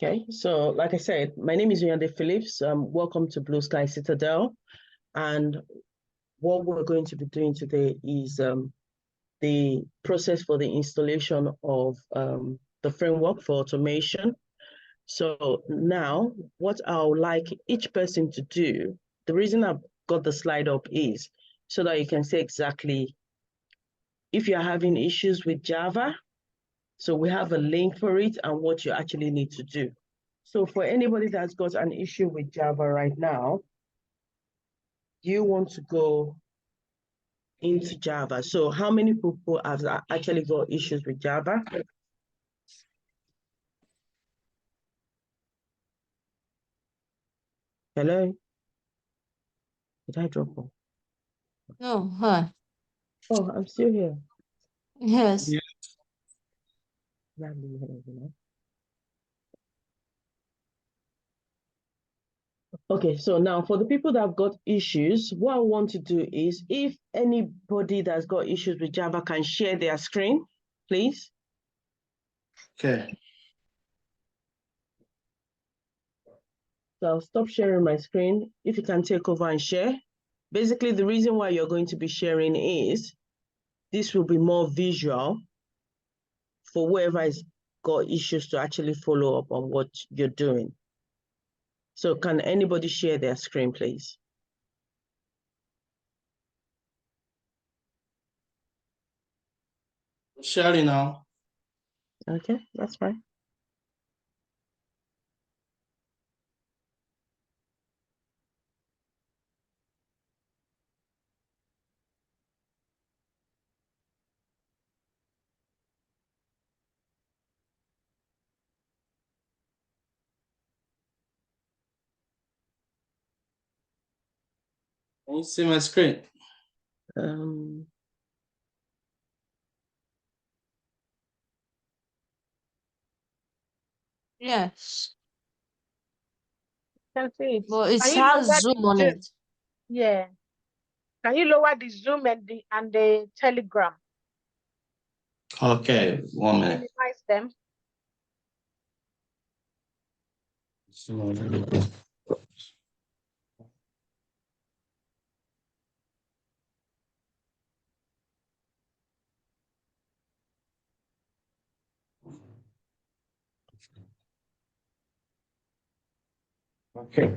Okay, so like I said, my name is Yande Phillips. Welcome to Blue Sky Citadel. And what we're going to be doing today is the process for the installation of the framework for automation. So now what I would like each person to do, the reason I've got the slide up is so that you can see exactly if you're having issues with Java. So we have a link for it and what you actually need to do. So for anybody that's got an issue with Java right now, you want to go into Java. So how many people have actually got issues with Java? Hello? Did I drop off? No, hi. Oh, I'm still here. Yes. Yeah. Okay, so now for the people that have got issues, what I want to do is if anybody that's got issues with Java can share their screen, please. Okay. So I'll stop sharing my screen. If you can take over and share. Basically, the reason why you're going to be sharing is this will be more visual for whoever has got issues to actually follow up on what you're doing. So can anybody share their screen, please? Sharing now. Okay, that's fine. Can you see my screen? Yes. Can see it. But it Can you has lower Zoom the on Zoom? it. Yeah. Can you lower the Zoom and the Telegram? Okay, 1 minute. Minimize them. Okay.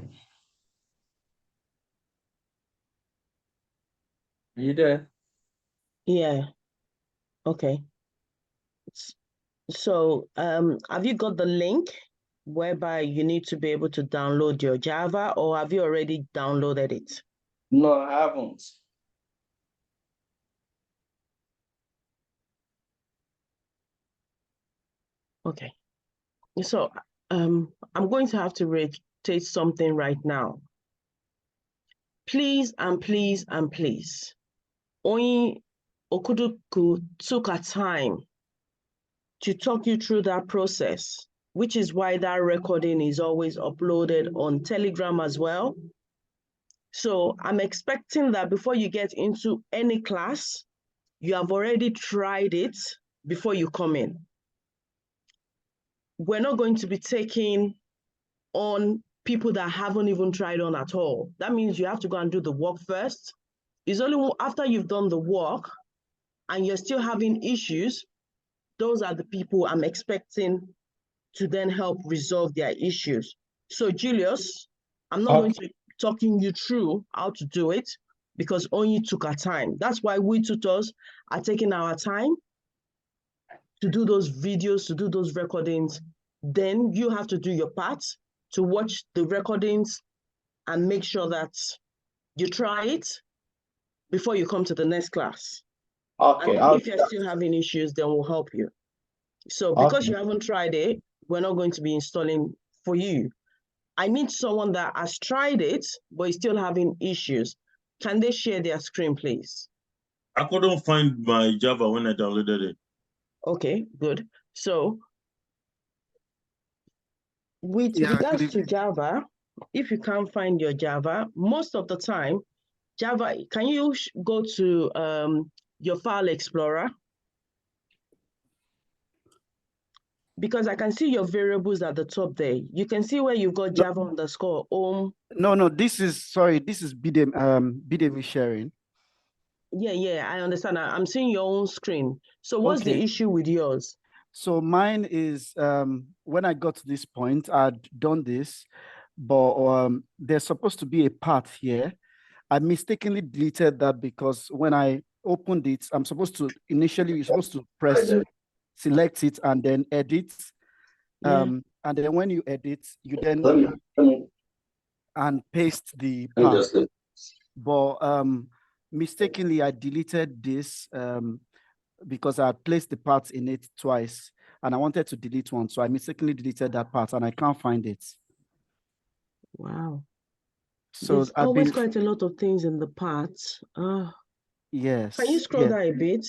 Are you there? Yeah, okay. So have you got the link whereby you need to be able to download your Java, or have you already downloaded it? No, I haven't. Okay. So I'm going to have to rotate something right now. Please and please and please. Only Okuduku took her time to talk you through that process, which is why that recording is always uploaded on Telegram as well. So I'm expecting that before you get into any class, you have already tried it before you come in. We're not going to be taking on people that haven't even tried on at all. That means you have to go and do the work first. It's only after you've done the work and you're still having issues, those are the people I'm expecting to then help resolve their issues. So Julius, I'm not going to be talking you through how to do it because only took our time. That's why we tutors are taking our time to do those videos, to do those recordings. Then you have to do your part to watch the recordings and make sure that you try it before you come to the next class. Okay. And if you're still having issues, then we'll help you. So because you haven't tried it, we're not going to be installing for you. I need someone that has tried it, but is still having issues. Can they share their screen, please? I couldn't find my Java when I downloaded it. Okay, good. So with regards to Java, if you can't find your Java, most of the time, Java, can you go to your file explorer? because I can see your variables at the top there. You can see where you've got Java underscore home. No, this is Bidemi sharing. Yeah, I understand. I'm seeing your own screen. So what's the Okay. issue with yours? So mine is when I got to this point, I'd done this, but there's supposed to be a path here. I mistakenly deleted that because when I opened it, you're supposed to press select it and then edit. Yeah. And then when you edit, you then Let me and paste the let me path. just look. But mistakenly I deleted this because I had placed the parts in it twice and I wanted to delete one. So I mistakenly deleted that part and I can't find it. Wow. So There's I've always been, quite a lot of things in the parts. yes. Can you scroll yes. down a bit?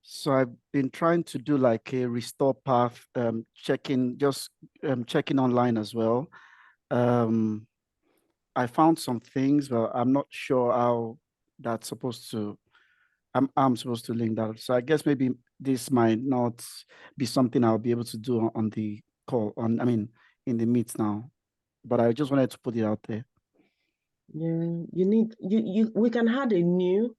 So I've been trying to do like a restore path, checking online as well. I found some things, but I'm not sure how that's supposed to, I'm supposed to link that. So I guess maybe this might not be something I'll be able to do on the call in the meet now, but I just wanted to put it out there. Yeah, we can add a new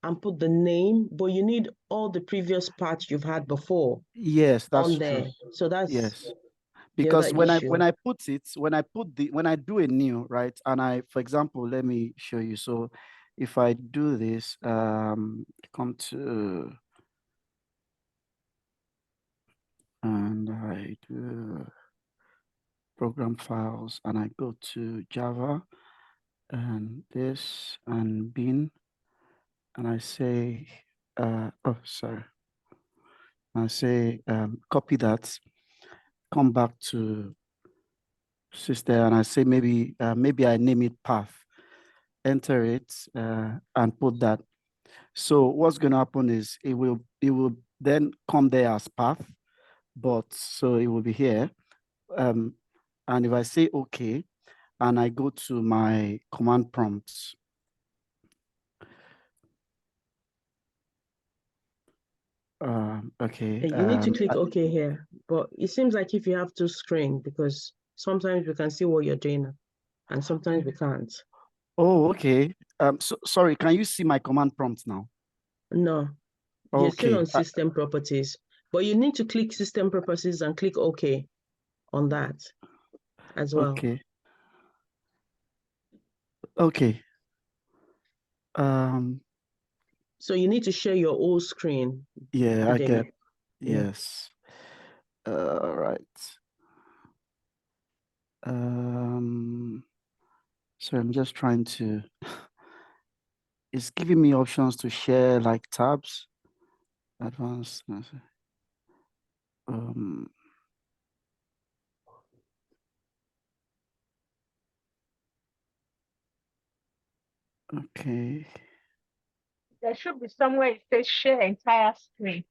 and put the name, but you need all the previous parts you've had before Yes, that's on true. there. So that's Yes. the other Because when issue. I do a new, right, and for example, let me show you. So if I do this, come to, and I do program files and I go to Java and this and bin and I say, I say copy that, come back to system and I say maybe I name it path, enter it and put that. So what's going to happen is it will then come there as path, but so it will be here. And if I say okay, and I go to my command prompts. Okay. You need to click OK here, but it seems like if you have to screen because sometimes we can see what you're doing and sometimes we can't. Oh, okay. Sorry, can you see my command prompt now? No, you're still Okay. on system properties, but you need to click system properties and click OK on that as well. Okay. Okay. So you need to share your whole screen. Yeah, I get. Yeah. Yes. Right. So I'm just trying to. It's giving me options to share like tabs. Advanced. Okay. There should be somewhere it says share entire screen.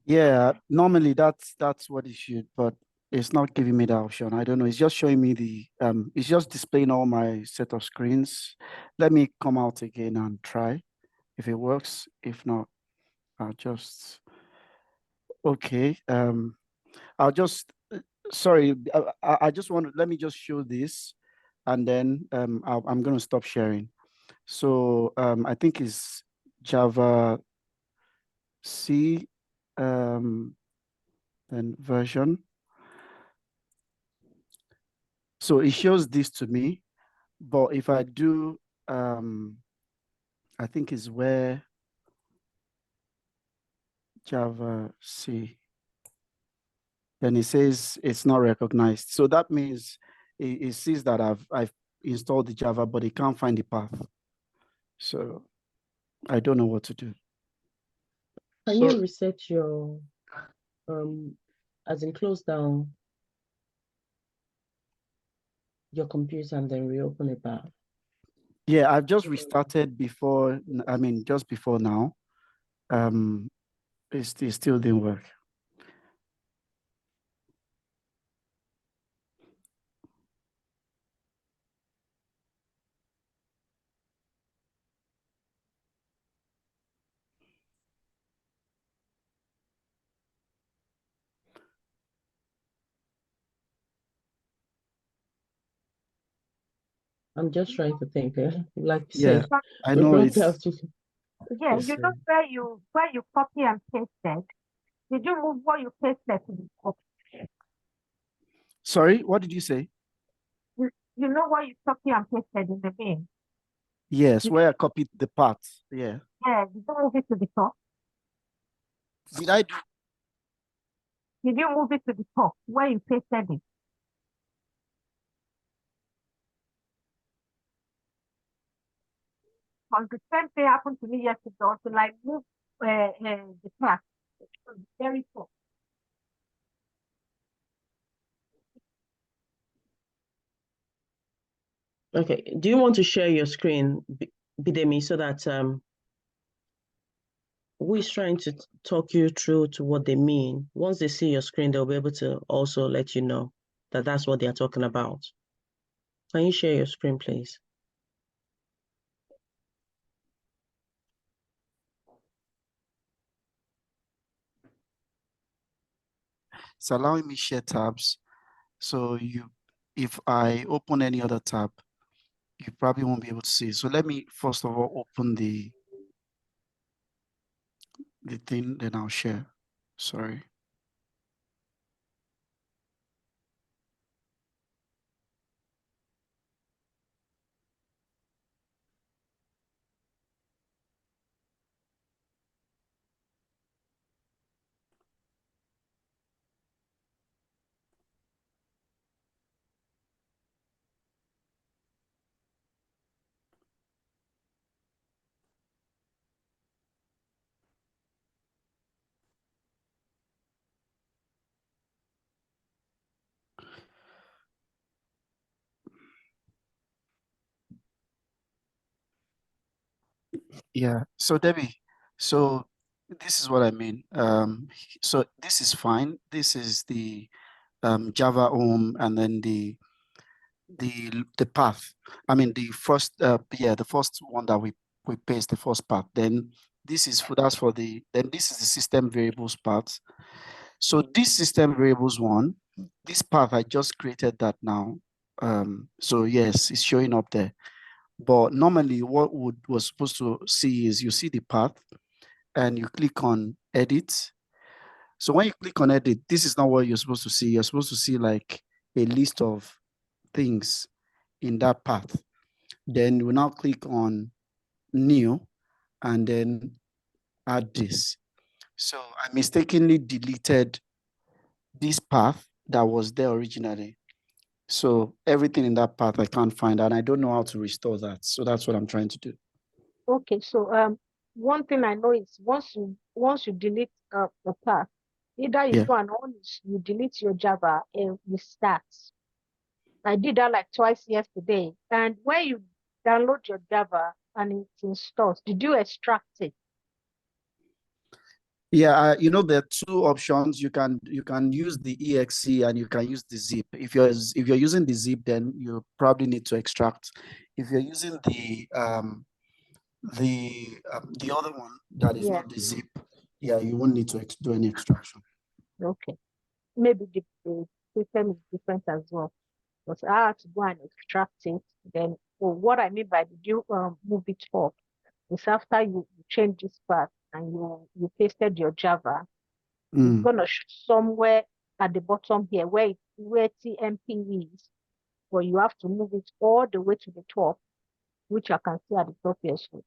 Yeah, normally that's what it should, but it's not giving me the option. I don't know. It's just showing me it's just displaying all my set of screens. Let me come out again and try if it works. If not, I'll just, okay. I'll just, sorry, I just want to, let me just show this and then I'm going to stop sharing. So I think it's Java C then version. So it shows this to me, but if I do, I think is where Java C, then it says it's not recognized. So that means it sees that I've installed the Java, but it can't find the path. So I don't know what to do. Can you reset your, as in close down your computer and then reopen it back? Yeah, I've just restarted just before now. It still didn't work. I'm just trying to think. Like you Yeah, said, I we know probably it's have to. Yeah, it's you know where you copy and pasted. Did you move what you pasted to the top? sorry, what did you say? You know what you copy and pasted in the bin? Yes, You- where I copied the part. Yeah. Yeah, did you move it to the top? Did I do? Did you move it to the top where you pasted it? Because the same thing happened to me yesterday. Also, like move the class very top. Okay. Do you want to share your screen, Bidemi, so that who is trying to talk you through to what they mean? Once they see your screen, they'll be able to also let you know that that's what they are talking about. Can you share your screen, please? It's allowing me share tabs. So if I open any other tab, you probably won't be able to see. So let me first of all open the thing, then I'll share. Sorry. Yeah. So Debbie, so this is what I mean. So this is fine. This is the Java home, and then the path. I mean the first the first one that we paste, the first path. Then this is for then this is the system variables part. So this system variables one, this path I just created that now. So yes, it's showing up there. But normally what was supposed to see is you see the path and you click on edit. So when you click on edit, this is not what you're supposed to see. You're supposed to see like a list of things in that path. Then you now click on new and then add this. So I mistakenly deleted this path that was there originally. So everything in that path I can't find, and I don't know how to restore that. So that's what I'm trying to do. Okay, so one thing I know is once you delete the path, either you Yeah. go and you delete your Java and restart. I did that like twice yesterday. And when you download your Java and it installs, did you extract it? Yeah, you know, there are two options. You can use the exe and you can use the zip. If you're using the zip, then you probably need to extract. If you're using the other one that is Yeah. not the zip, yeah, you won't need to do any extraction. Okay. Maybe the system is different as well. But I had to go and extract it. Then what I mean by did you move it up is after you change this part and you pasted your Java, it's gonna show somewhere at the bottom here where TMP is, but you have to move it all the way to the top, which I can see at the top here. So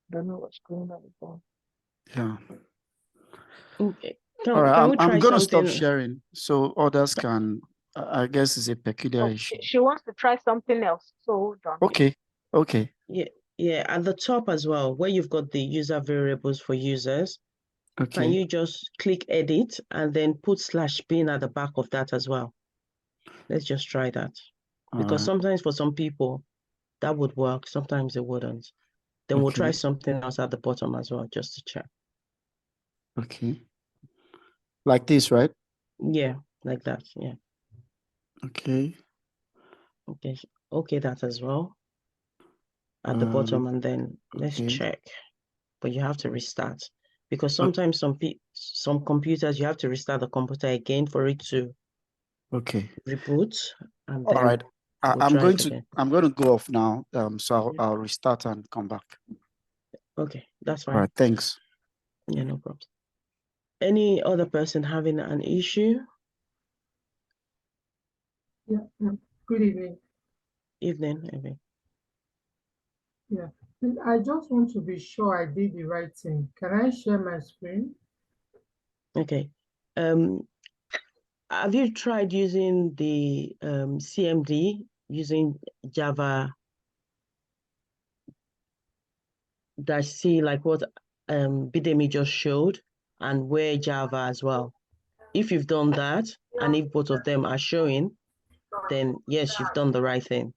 don't know what's going on with that. Yeah. Okay. All right, Can we I'm try gonna stop something? sharing so others can. I guess it's a peculiar Oh, issue. she wants to try something else. So hold on. Okay. Yeah, at the top as well, where you've got the user variables for users, can you just click edit and then put /bin at the back of that as well? Let's just try that. Because sometimes for some people that would work, sometimes it wouldn't. Then we'll try something else at the bottom as well, just to check. Okay. Like this, right? Yeah, like that. Yeah. Okay. Okay, that as well at the bottom, and then let's check. But you have to restart because sometimes some computers you have to restart the computer again for it to reboot. And All then right. I, We'll I'm try going it to again. I'm going to go off now. So Yeah. I'll restart and come back. Okay, that's All fine. right, thanks. Yeah, no problem. Any other person having an issue? Yeah, good evening. Evening. Yeah, and I just want to be sure I did the right thing. Can I share my screen? Okay. Have you tried using the CMD using Java -C, like what Bidemi just showed, and where Java as well? If you've done that, and if both of them are showing, then yes, you've done the right thing.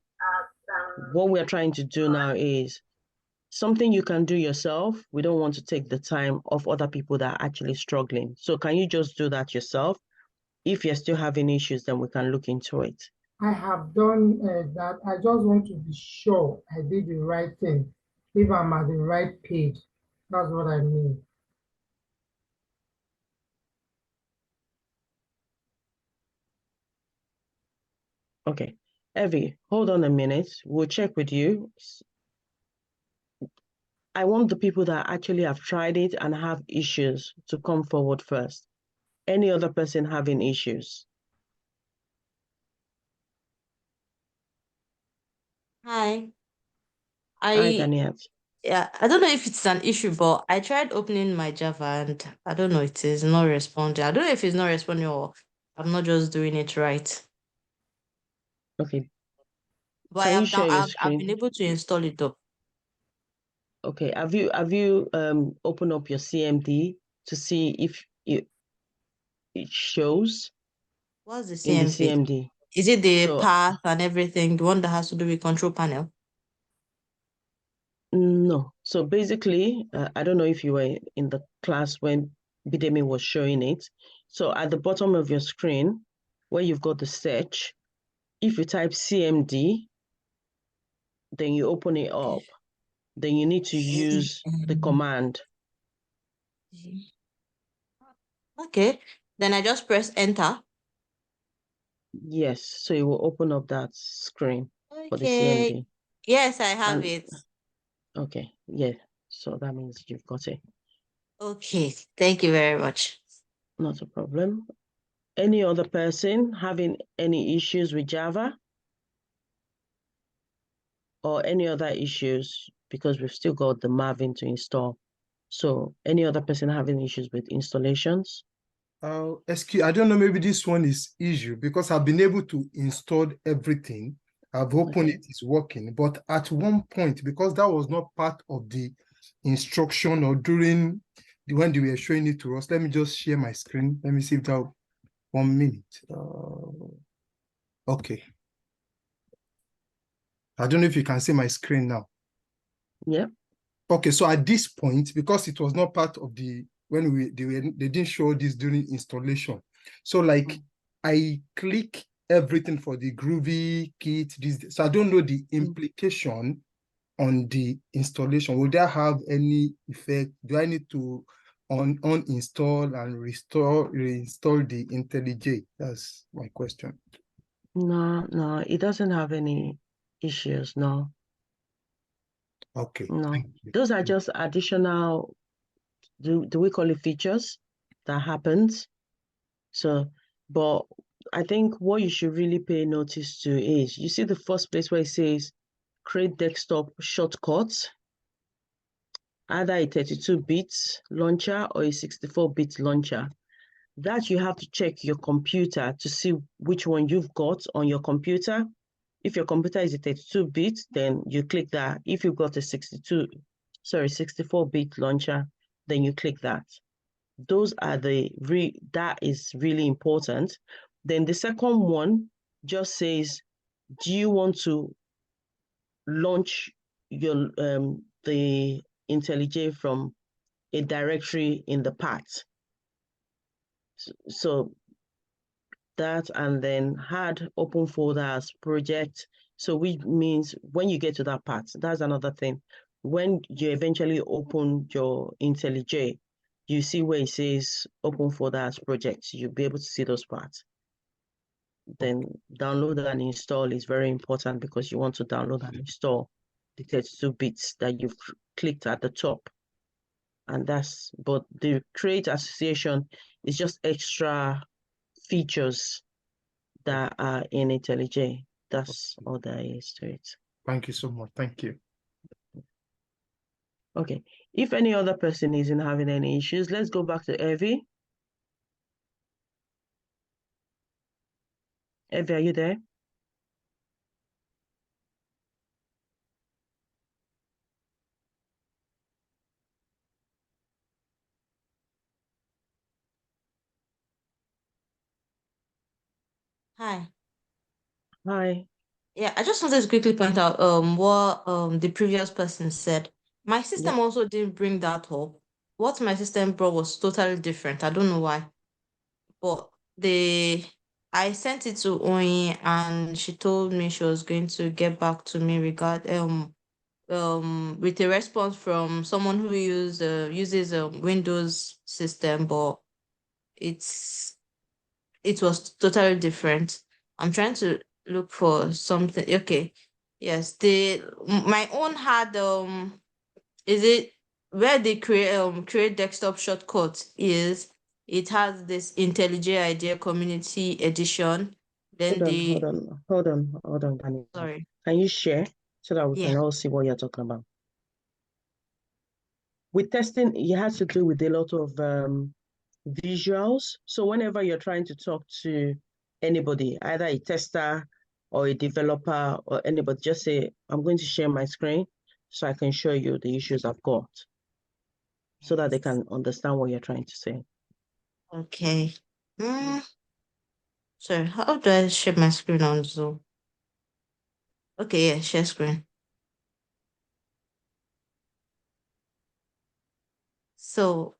What we're trying to do now is something you can do yourself. We don't want to take the time of other people that are actually struggling. So can you just do that yourself? If you're still having issues, then we can look into it. I have done that. I just want to be sure I did the right thing. If I'm at the right page, that's what I mean. Okay. Evie, hold on a minute. We'll check with you. I want the people that actually have tried it and have issues to come forward first. Any other person having issues? Hi. Hi, Daniel. Yeah, I don't know if it's an issue, but I tried opening my Java and I don't know, it is not responding. I don't know if it's not responding or I'm not just doing it right. Okay. But Can I you have share done, your I've been screen? able to install it up. Okay. Have you opened up your CMD to see if it shows What's the in the CMD? CMD? Is it the So path and everything, the one that has to do with control panel? no. So basically, I don't know if you were in the class when Bidemi was showing it. So at the bottom of your screen, where you've got the search, if you type CMD, then you open it up. Then you need to use the command. Okay, then I just press enter. Yes, so it will open up that screen for the Okay, CMD. yes, I have And it. okay, yeah. So that means you've got it. Okay, thank you very much. Not a problem. Any other person having any issues with Java? Or any other issues? Because we've still got the Maven to install. So any other person having issues with installations? Excuse, I don't know, maybe this one is issue because I've been able to install everything. I've opened it, it's working. But at one point, because that was not part of the instruction or during when they were showing it to us, let me just share my screen. Let me see if that 1 minute. Okay. I don't know if you can see my screen now. Yeah. Okay, so at this point, because it was not part of the when they didn't show this during installation. So like I click everything for the Groovy kit, so I don't know the implication on the installation. Will that have any effect? Do I need to uninstall and reinstall the IntelliJ? That's my question. No, it doesn't have any issues, no. Okay. No. Thank you. Those are just additional, do we call it features that happens? So, but I think what you should really pay notice to is, you see the first place where it says create desktop shortcuts, either a 32-bit launcher or a 64-bit launcher. That you have to check your computer to see which one you've got on your computer. If your computer is a 32-bit, then you click that. If you've got a 64-bit launcher, then you click that. Those are that is really important. Then the second one just says, do you want to launch your the IntelliJ from a directory in the path? So that, and then had open folders project. So which means when you get to that part, that's another thing. When you eventually open your IntelliJ, you see where it says open folders projects. You'll be able to see those parts. then download and install is very important because you want to download and install the 32 bits that you've clicked at the top. And but the create association is just extra features that are in IntelliJ. That's all there is to it. Thank you so much. Thank you. Okay. If any other person isn't having any issues, let's go back to Evie. Evie, are you there? Hi. Hi. Yeah, I just wanted to quickly point out what the previous person said. My system also didn't bring that up. What my system brought was totally different. I don't know why. But I sent it to Oyin and she told me she was going to get back to me with a response from someone who uses a Windows system, but it was totally different. I'm trying to look for something. Okay. Yes, my own had is it where they create desktop shortcut is it has this IntelliJ IDEA Community Edition. Then Hold on, Danny. sorry. Can you share so that we Yeah. can all see what you're talking about? With testing, it has to do with a lot of visuals. So whenever you're trying to talk to anybody, either a tester or a developer or anybody, just say, I'm going to share my screen so I can show you the issues I've got so that they can understand what you're trying to say. Okay. Sorry, how do I share my screen on Zoom? Okay, yeah, share screen. So,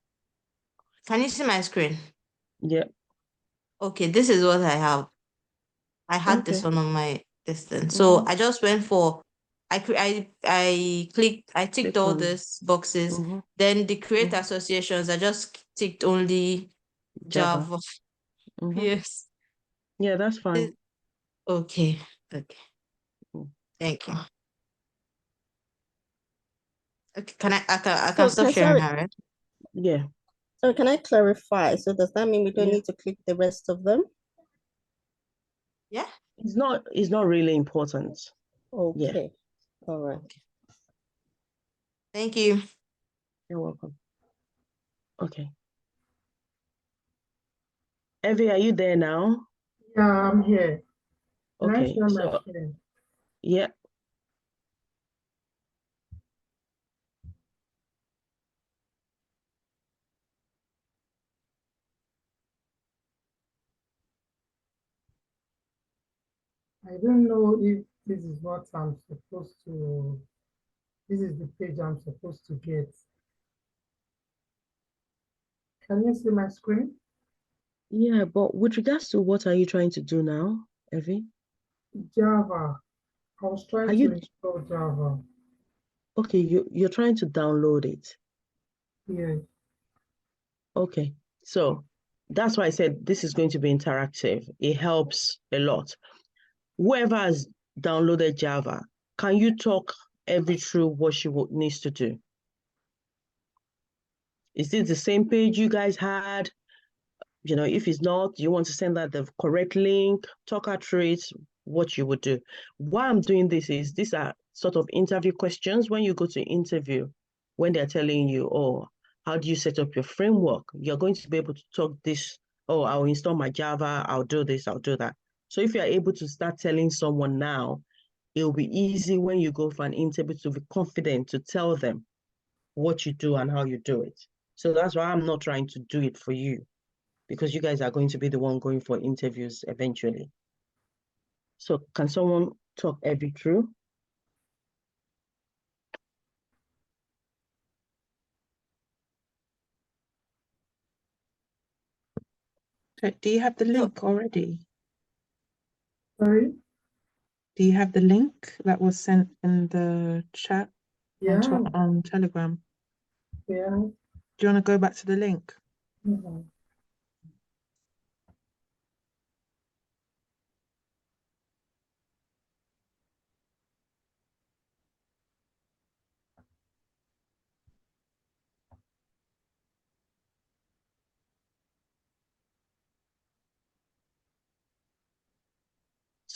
can you see my screen? Yeah. Okay, this is what I have. I had this one on my distance. So I just went for I ticked all these boxes. Then the create associations, I just ticked only Java. Yes. Yeah, that's fine. Okay. Thank you. Okay, I can stop sharing now, right? Yeah. So can I clarify? So does that mean we don't need to click the rest of them? Yeah. It's not really important. Okay. All right. Thank you. You're welcome. Okay. Evie, are you there now? Yeah, I'm here. Can I Okay. share my So screen? yeah. I don't know if this is what I'm supposed to, this is the page I'm supposed to get. Can you see my screen? Yeah, but with regards to what are you trying to do now, Evie? Java. I was trying to install Java. Okay, you're trying to download it. Yeah. Okay, so that's why I said this is going to be interactive. It helps a lot. Whoever has downloaded Java, can you talk Evie through what she needs to do? Is this the same page you guys had? You know, if it's not, you want to send that the correct link, talk her through it, what you would do. Why I'm doing this is these are sort of interview questions. When you go to interview, when they're telling you, oh, how do you set up your framework? You're going to be able to talk this, oh, I'll install my Java, I'll do this, I'll do that. So if you're able to start telling someone now, it'll be easy when you go for an interview to be confident to tell them what you do and how you do it. So that's why I'm not trying to do it for you, because you guys are going to be the one going for interviews eventually. So can someone talk Evie through? Do you have the link already? Sorry? Do you have the link that was sent in the chat on Telegram? Yeah. Do you want to go back to the link?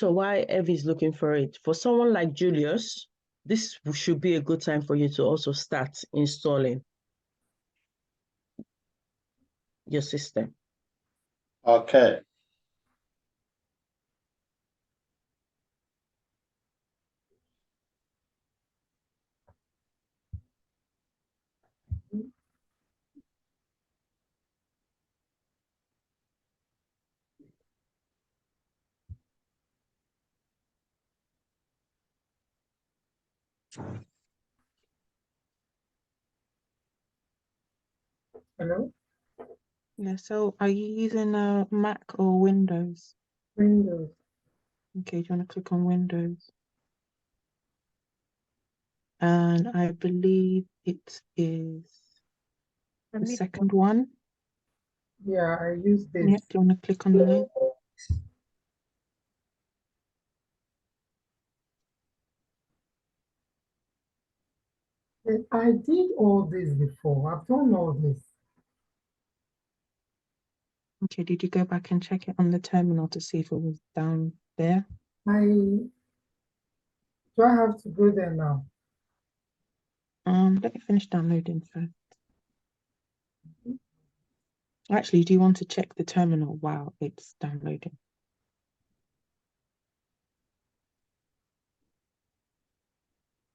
So why Evie is looking for it, for someone like Julius, this should be a good time for you to also start installing your system. Okay. Hello? Yeah, so are you using a Mac or Windows? Windows. Okay, do you want to click on Windows? And I believe it is the second one. Yeah, I use this. Yeah, do you want to click on the link? I did all this before. I've done all this. Okay, did you go back and check it on the terminal to see if it was down there? Do I have to go there now? Let me finish downloading first. Actually, do you want to check the terminal while it's downloading?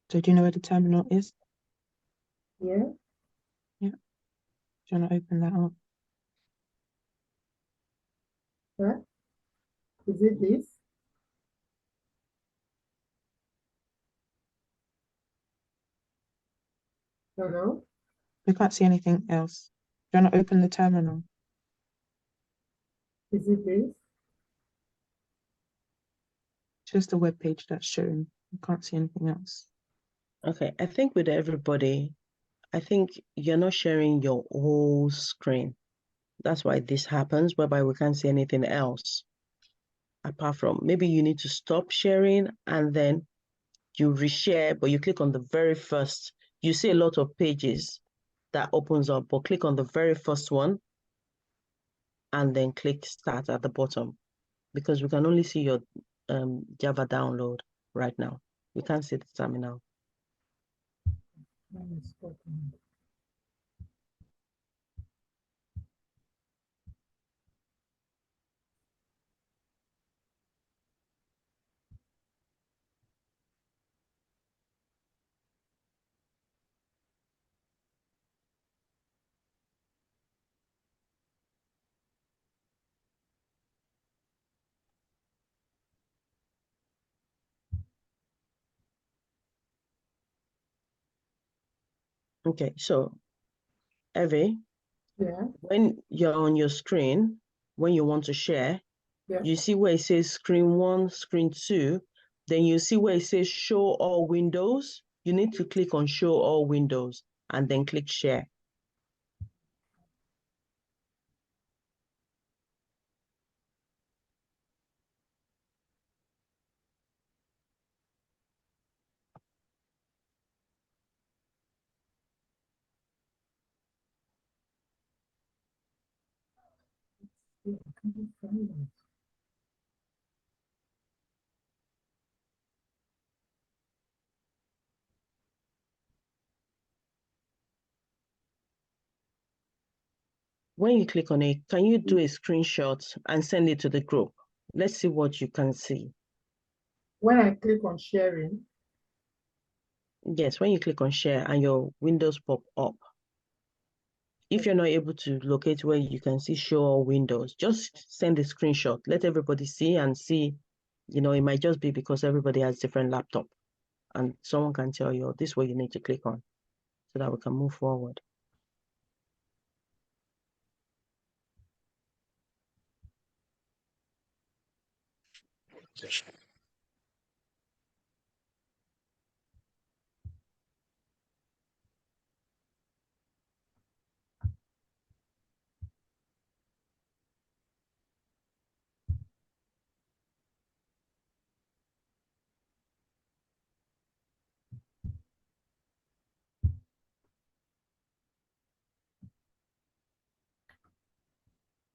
So do you know where the terminal is? Yeah. Yeah. Do you want to open that up? What? Is it this? Hello? We can't see anything else. Do you want to open the terminal? Is it this? Just the web page that's showing. We can't see anything else. Okay, I think with everybody, I think you're not sharing your whole screen. That's why this happens, whereby we can't see anything else. Apart from, maybe you need to stop sharing and then you reshare, but you click on the very first, you see a lot of pages that opens up, but click on the very first one and then click start at the bottom, because we can only see your Java download right now. We can't see the terminal. Okay, so Evie, Yeah. when you're on your screen, when you want to share, Yeah. you see where it says screen 1, screen 2, then you see where it says show all windows. You need to click on show all windows and then click share. When you click on it, can you do a screenshot and send it to the group? Let's see what you can see. When I click on sharing, Yes, when you click on share and your windows pop up, if you're not able to locate where you can see show all windows, just send a screenshot. Let everybody see and see, it might just be because everybody has different laptop and someone can tell you, this is what you need to click on so that we can move forward.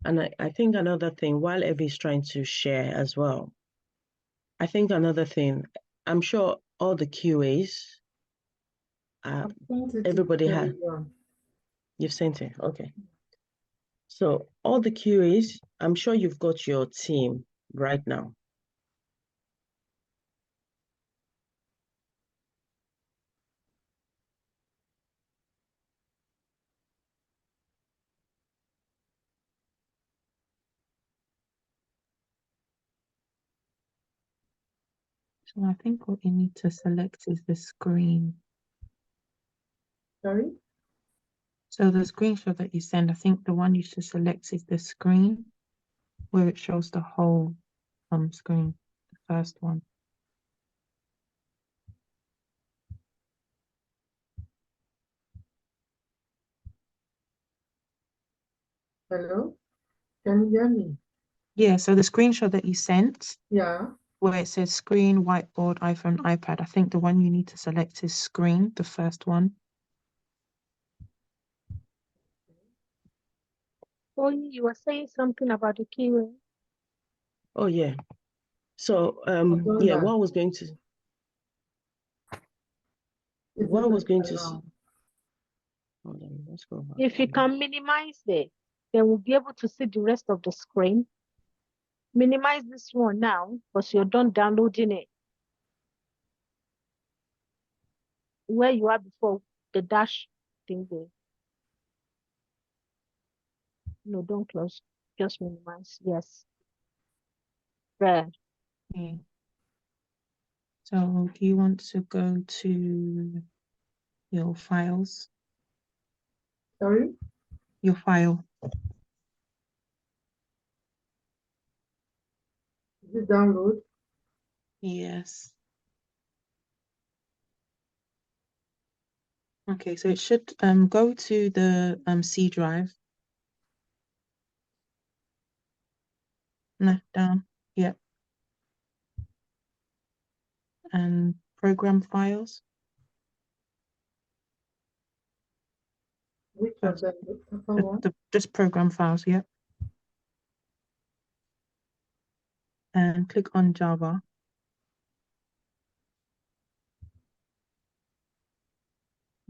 And I think another thing, while Evie is trying to share as well, I think another thing, I'm sure all the QAs, I've sent it to everybody has, Telegram. you've sent it, okay. So all the QAs, I'm sure you've got your team right now. So I think what you need to select is the screen. Sorry? So the screenshot that you send, I think the one you should select is the screen where it shows the whole screen, the first one. Hello? Can you hear me? Yeah, so the screenshot that you sent Yeah. where it says screen, whiteboard, iPhone, iPad, I think the one you need to select is screen, the first one. Oh, you were saying something about the keyword. Oh yeah. So I've done yeah, that. what I was going to Is what it I was going better to now? hold on, let's go back. If you can minimize it, then we'll be able to see the rest of the screen. Minimize this one now because you're done downloading it. Where you are before the dash thing there. No, don't close. Just minimize. Yes. There. Okay. So do you want to go to your files? Sorry? Your file. Is it download? Yes. Okay, so it should go to the C drive. No, down. Yep. And program files. Which of them? The second one? Just program files, yep. And click on Java.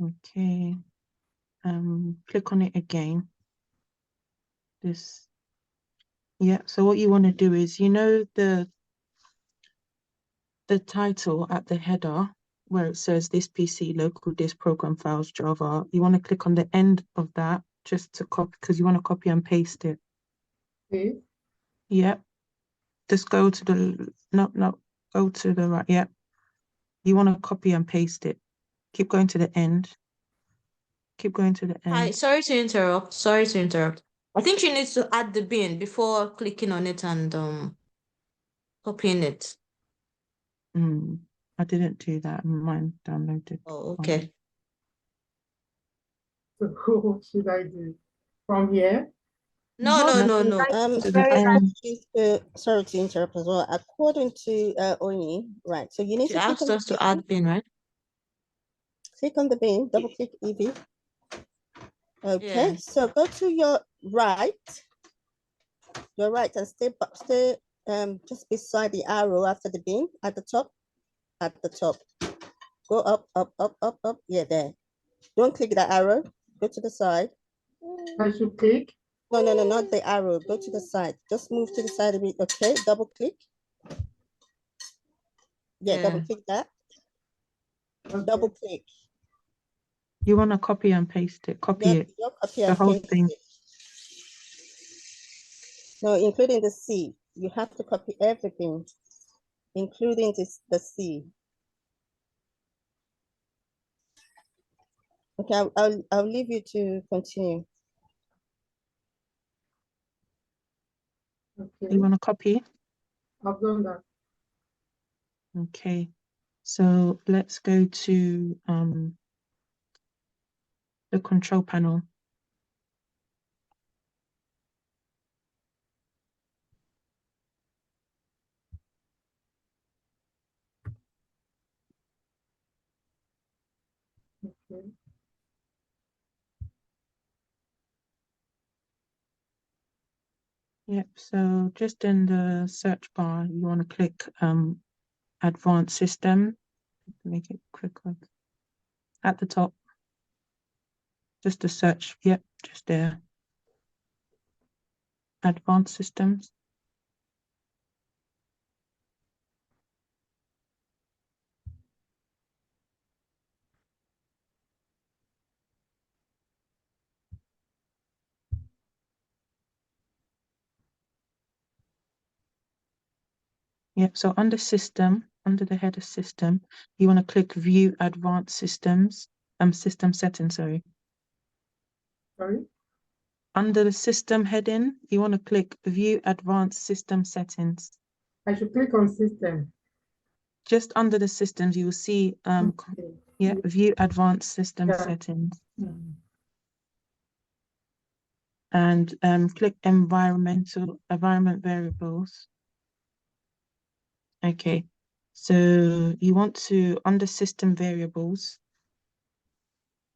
Okay. Click on it again. This. Yeah, so what you want to do is, you know, the title at the header where it says this PC, local disk, program files, Java, you want to click on the end of that just to copy, because you want to copy and paste it. Okay. Yep. Just go to the, no, go to the right, yep. You want to copy and paste it. Keep going to the end. Keep going to the end. Hi, sorry to interrupt. Sorry to interrupt. I think you need to add the bin before clicking on it and copying it. I didn't do that. Mine downloaded. Oh, okay. So what should I do? From here? No. To the very right. end. Sorry to interrupt as well. According to Oni, right? So you need She to click asked on us the to add bin, right? click on the bin, double click EV. Okay, Yeah. so go to your right, and stay just beside the arrow after the bin at the top. Go up. Yeah, there. Don't click the arrow. Go to the side. I should click? No, not the arrow. Go to the side. Just move to the side of it. Okay, double click. Yeah, Yeah. double click that. Okay. Double click. You want to copy and paste it. Copy Yep, it. copy The and whole paste thing. it. No, including the C. You have to copy everything, including the C. Okay, I'll leave you to continue. Okay. You want to copy? I've done that. Okay. So let's go to the control panel. Okay. Yep, so just in the search bar, you want to click advanced system. Make it quicker. At the top. Just the search. Yep, just there. Advanced systems. Yep, so under system, under the header system, you want to click view advanced systems, system settings, sorry. Sorry? Under the system heading, you want to click view advanced system settings. I should click on system. Just under the systems, you will see Okay. yeah, view advanced system Yeah. settings. Mm. And click environment variables. Okay, so you want to, under system variables,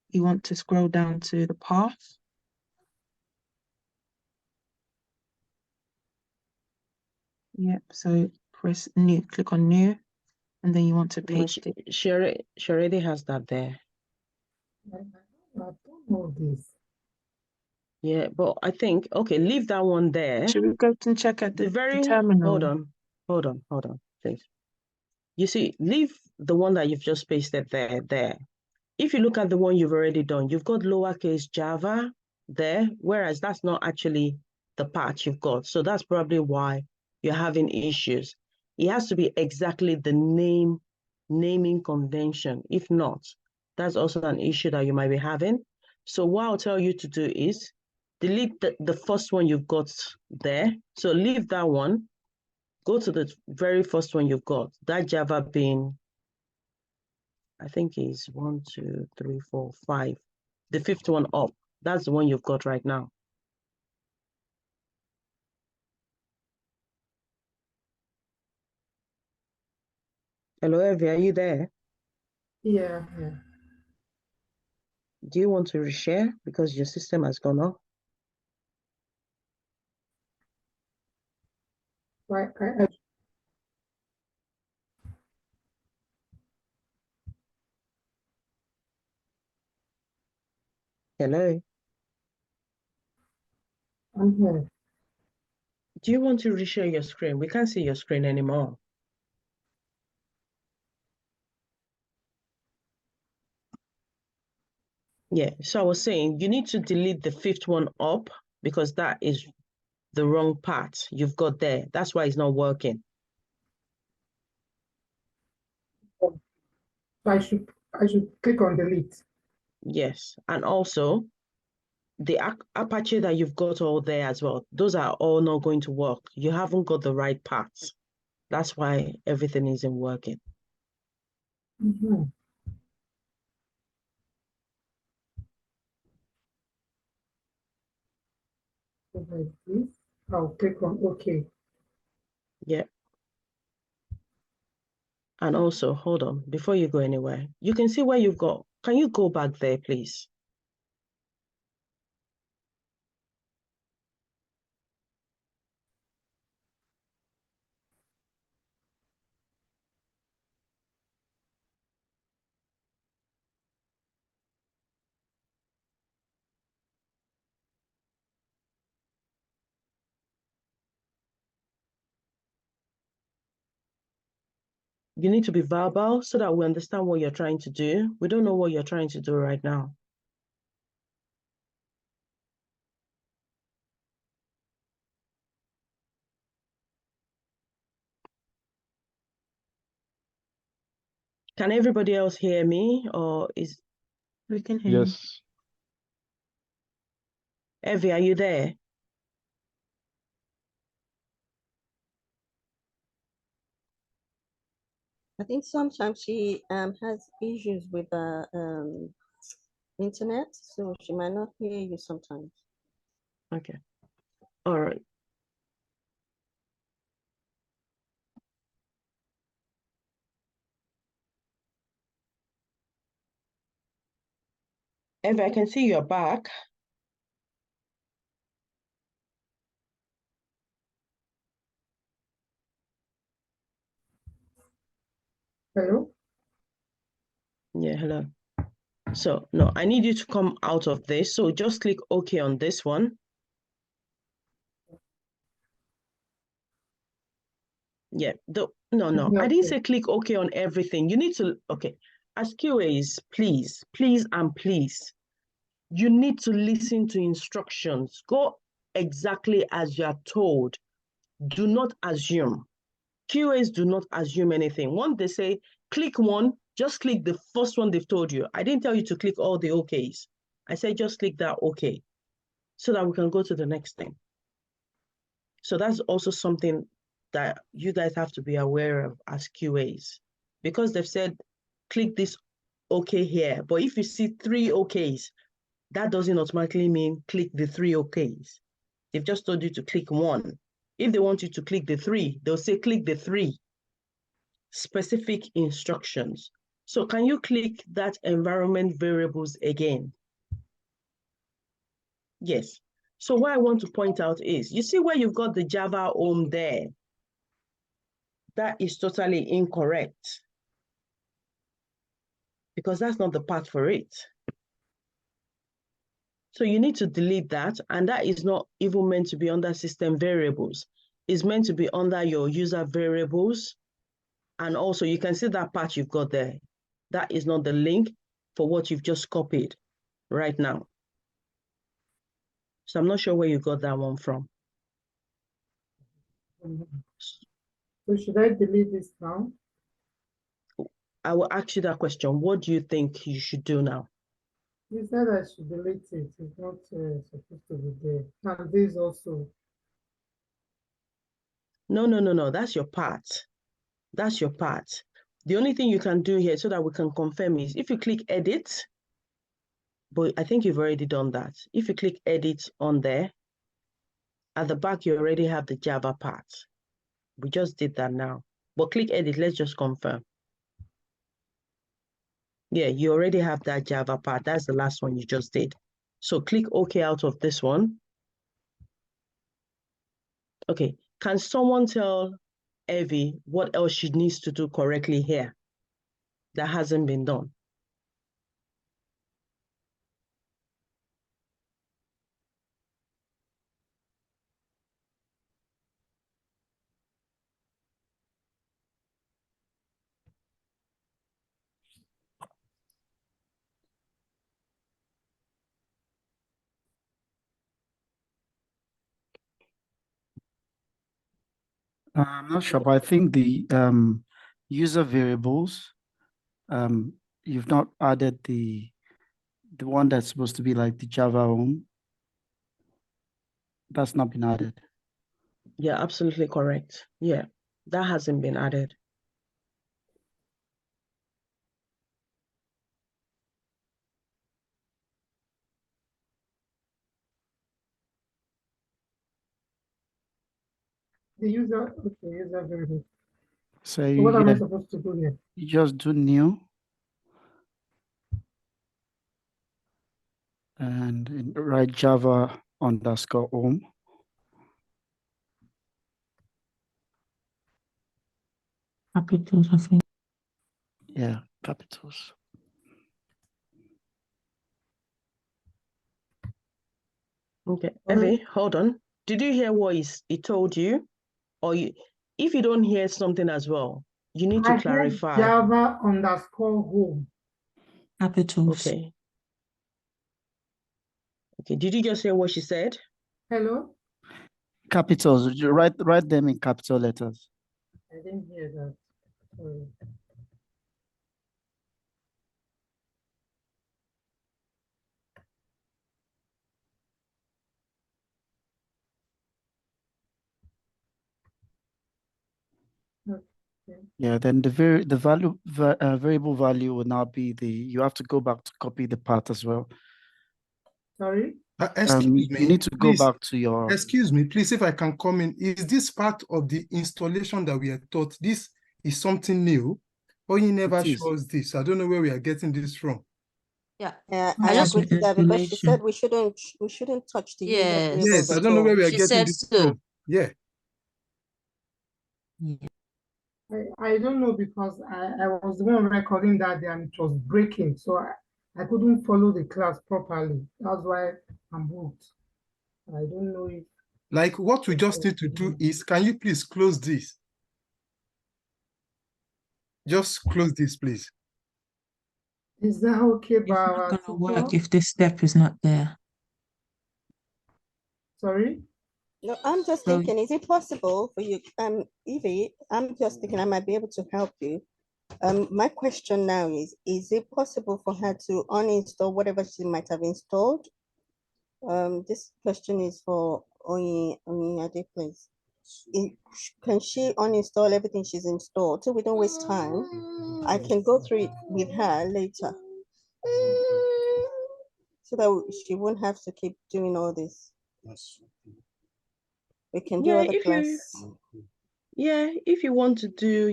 you want to scroll down to the path. Yep, so press new, click on new, and then you want to No, paste it. she already has that there. I don't know this. Yeah, but I think, okay, leave that one there. Should we go and check at the terminal? Hold on, please. You see, leave the one that you've just pasted there. If you look at the one you've already done, you've got lowercase Java there, whereas that's not actually the part you've got. So that's probably why you're having issues. It has to be exactly the naming convention. If not, that's also an issue that you might be having. So what I'll tell you to do is delete the first one you've got there. So leave that one. Go to the very first one you've got, that Java being, I think is 1, 2, 3, 4, 5. The fifth one up. That's the one you've got right now. Hello, Evie, are you there? Yeah. Do you want to reshare because your system has gone off? Why? Hello? I'm here. Do you want to reshare your screen? We can't see your screen anymore. Yeah, so I was saying you need to delete the fifth one up because that is the wrong part you've got there. That's why it's not working. So I should click on delete. Yes, and also the Apache that you've got all there as well, those are all not going to work. You haven't got the right parts. That's why everything isn't working. Mm-hmm. So like this, I'll click on OK. Yeah. And also, hold on, before you go anywhere, you can see where you've got. Can you go back there, please? You need to be verbal so that we understand what you're trying to do. We don't know what you're trying to do right now. Can everybody else hear me, or is We can hear you. Yes. Evie, are you there? I think sometimes she has issues with the internet, so she might not hear you sometimes. Okay. All right. Evie, I can see you're back. Hello? Yeah, hello. So no, I need you to come out of this. So just click OK on this one. Yeah, no, I didn't say click OK on everything. You need to, okay, as QAs, please, and please, you need to listen to instructions. Go exactly as you are told. Do not assume. QAs do not assume anything. Once they say click one, just click the first one they've told you. I didn't tell you to click all the OKs. I said just click that OK so that we can go to the next thing. So that's also something that you guys have to be aware of as QAs, because they've said click this OK here. But if you see 3 OKs, that doesn't automatically mean click the 3 OKs. They've just told you to click one. If they want you to click the 3, they'll say click the 3. Specific instructions. So can you click that environment variables again? Yes. So what I want to point out is, you see where you've got the Java home there? That is totally incorrect, because that's not the path for it. So you need to delete that, and that is not even meant to be under system variables. It's meant to be under your user variables. And also you can see that part you've got there. That is not the link for what you've just copied right now. So I'm not sure where you got that one from. So should I delete this now? I will ask you that question. What do you think you should do now? You said I should delete it. It's not supposed to be there. And this also. No. That's your part. That's your part. The only thing you can do here so that we can confirm is if you click edit, but I think you've already done that. If you click edit on there, at the back, you already have the Java part. We just did that now. But click edit, let's just confirm. Yeah, you already have that Java part. That's the last one you just did. So click OK out of this one. Okay, can someone tell Evie what else she needs to do correctly here that hasn't been done? I'm not sure, but I think the user variables, you've not added the one that's supposed to be like the Java home. That's not been added. Yeah, absolutely correct. Yeah, that hasn't been added. The user, okay, user variable. So So what am I yeah, supposed to do here? you just do new and write Java underscore home. Capitals, I think. Yeah, capitals. Okay, Evie, hold on. Did you hear what he told you? Or if you don't hear something as well, you need to I heard clarify. Java underscore home. Capitals. Okay. Okay, did you just hear what she said? Hello? Capitals, write them in capital letters. I didn't hear that. Sorry. Okay. Yeah, then the variable value will now be you have to go back to copy the path as well. Excuse You me, need to go please. back to your. Excuse me, please, if I can come in. Is this part of the installation that we are taught? This is something new, or he never It is. shows this? I don't know where we are getting this from. Yeah. I just agree with that because she explanation. said we shouldn't touch the user Yes. variables Yes, I at don't know all. where we are She getting said this so. from. Yeah. Yeah. I don't know because I was the one recording that day and it was breaking, so I couldn't follow the class properly. That's why I'm booked. I don't know if Like what we just need to do is, can you please close this? Just close this, please. is that okay, It's not Baba? gonna work if this step is not there. Sorry? No, I'm just So- thinking, is it possible for you, Evie, I'm just thinking I might be able to help you. My question now is it possible for her to uninstall whatever she might have installed? This question is for Onyade, please. Can she uninstall everything she's installed so we don't waste time? I can go through it with her later. So that she won't have to keep doing all this. We can do Yeah, other if you class. if you want to do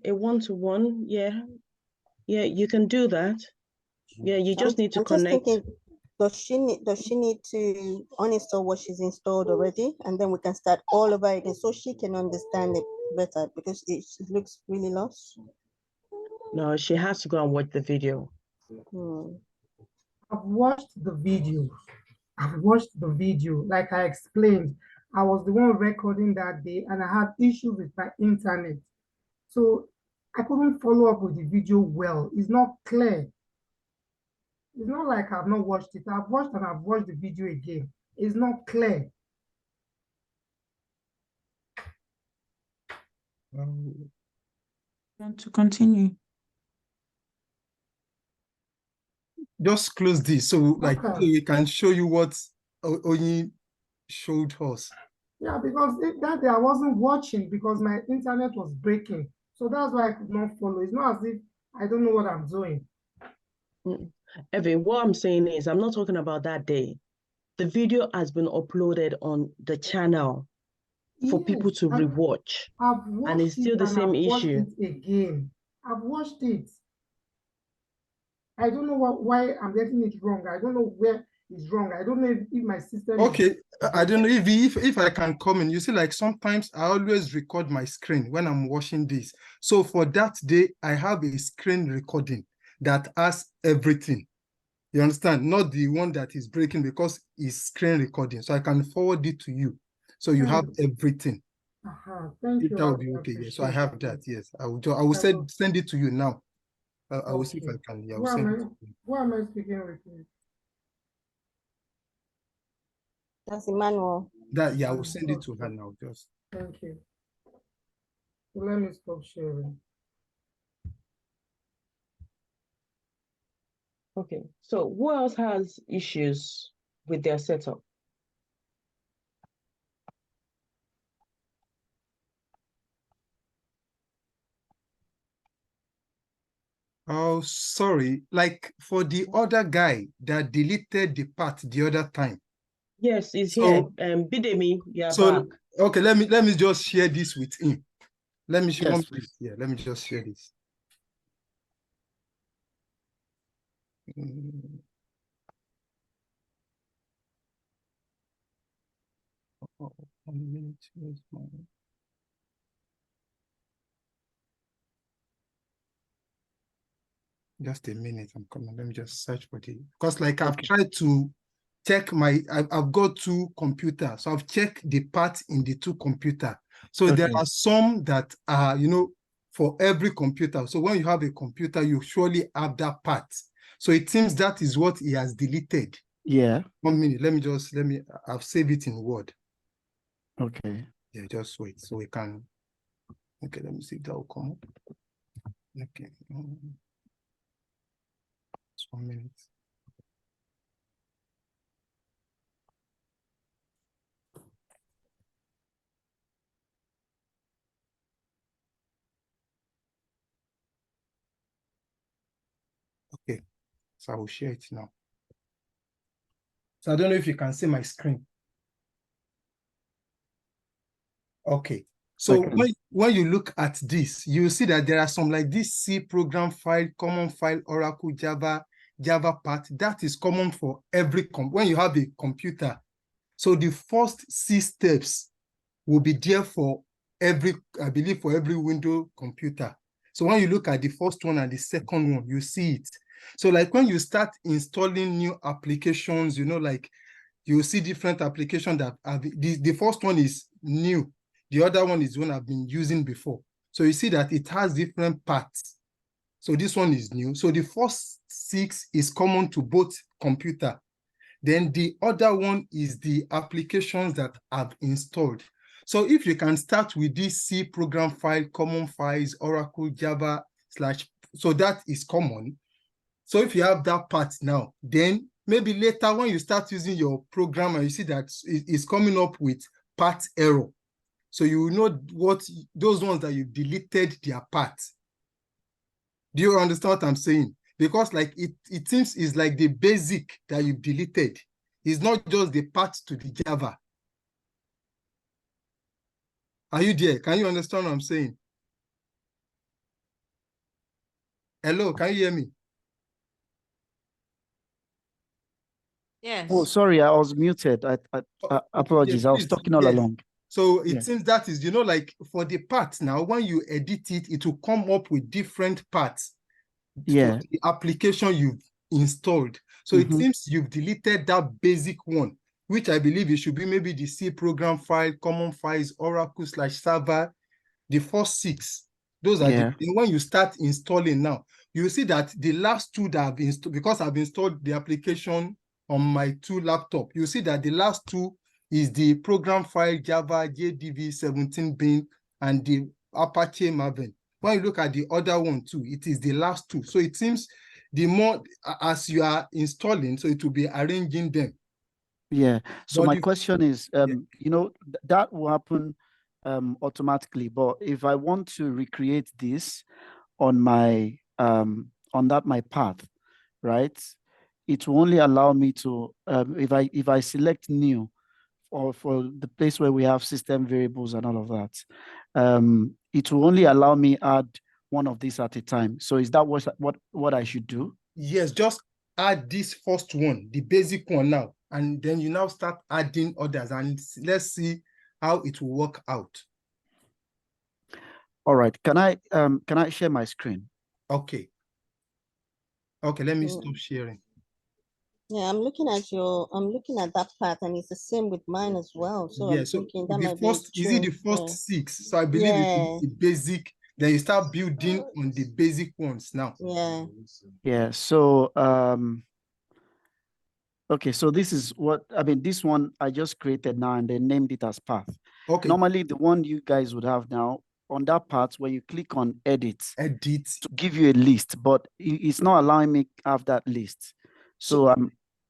a one-to-one, you can do that. Yeah, you just need to I'm just connect. thinking, does she need to uninstall what she's installed already, and then we can start all over again so she can understand it better, because it looks really lost. No, she has to go and watch the video. I've watched the video. I've watched the video. Like I explained, I was the one recording that day and I had issues with my internet. So I couldn't follow up with the video well. It's not clear. It's not like I've not watched it. I've watched and I've watched the video again. It's not clear. Want to continue? Just close this so like Okay. so we can show you what Onyi showed us. Yeah, because that day I wasn't watching because my internet was breaking. So that's why I could not follow. It's not as if I don't know what I'm doing. Evan, what I'm saying is, I'm not talking about that day. The video has been uploaded on the channel for people to rewatch. I've watched And it's still the and same I've watched issue. it again. I've watched it. I don't know why I'm getting it wrong. I don't know where it's wrong. I don't know if my system Okay, I don't know if I can comment. You see, like sometimes I always record my screen when I'm watching this. So for that day, I have a screen recording that has everything. You understand? Not the one that is breaking because it's screen recording. So I can forward it to you. So you have everything. Thank you. That would be okay. Yes, so I have that. Yes, I will send it to you now. I will see if I can. Yeah, I will send it to you. Who am I speaking with? That's Emmanuel. I will send it to her now. Just Thank you. So let me stop sharing. Okay, so who else has issues with their setup? oh, sorry. Like for the other guy that deleted the part the other time. Yes, he's So- here. Bidemi, you're So back. okay, let me just share this with him. Let me share. Yes, please. Yeah, let me just share this. Mm. Oh, 1 minute, where's my- Just a minute, I'm coming. Let me just search for it. Because like I've tried to check I've got two computers. So I've checked the parts in the two computers. So there Okay. are some that are, for every computer. So when you have a computer, you surely have that part. So it seems that is what he has deleted. Yeah. 1 minute, I've saved it in Word. Okay. Yeah, just wait. So we can, okay, let me see if that will come up. Okay. Just 1 minute. Okay, so I will share it now. So I don't know if you can see my screen. Okay, so when you look at this, you see that there are some like this C program file, common file, Oracle, Java part. That is common for every when you have a computer. So the first C steps will be there for I believe for every window computer. So when you look at the first one and the second one, you see it. So like when you start installing new applications, you know, like you see different applications that have, the first one is new. The other one is one I've been using before. So you see that it has different parts. So this one is new. So the first 6 is common to both computer. Then the other one is the applications that I've installed. So if you can start with this C program file, common files, Oracle, Java / so that is common. So if you have that part now, then maybe later when you start using your program and you see that it's coming up with part error. So you know what those ones that you deleted their part. Do you understand what I'm saying? Because like it seems it's like the basic that you've deleted. It's not just the part to the Java. Are you there? Can you understand what I'm saying? Hello, can you hear me? Yes. Oh, sorry, I was muted. Apologies. I was Please, talking all yes. along. So it Yeah. seems that is, you know, like for the parts now, when you edit it, it will come up with different parts. Yeah. To the application you've installed. So it seems you've deleted that basic one, which I believe it should be maybe the C program file, common files, Oracle /server, the first 6. Those are Yeah. when you start installing now, you see that the last 2 that I've installed, because I've installed the application on my 2 laptops, you see that the last 2 is the program file Java, JDV 17 bin, and the Apache Maven. When you look at the other one too, it is the last 2. So it seems the more as you are installing, so it will be arranging them. Yeah. So But my the- question is, you know, that will happen automatically. But if I want to recreate this on my on my path, right? It will only allow me to if I select new, or for the place where we have system variables and all of that, it will only allow me add one of these at a time. So is that what I should do? Yes, just add this first one, the basic one now, and then you now start adding others, and let's see how it will work out. All right. Can I share my screen? Okay. Okay, let me stop sharing. Yeah, I'm looking at that part, and it's the same with mine as well. So Yeah, I'm so thinking that the might first, be is it the true. first Yeah. 6? So I believe Yeah. it's the basic, then you start building on the basic ones now. Yeah. Yeah. So okay, so this is what I mean. This one I just created now and then named it as path. Okay. Normally, the one you guys would have now on that part where you click on edit to give you a list, but it's not allowing me have that list. So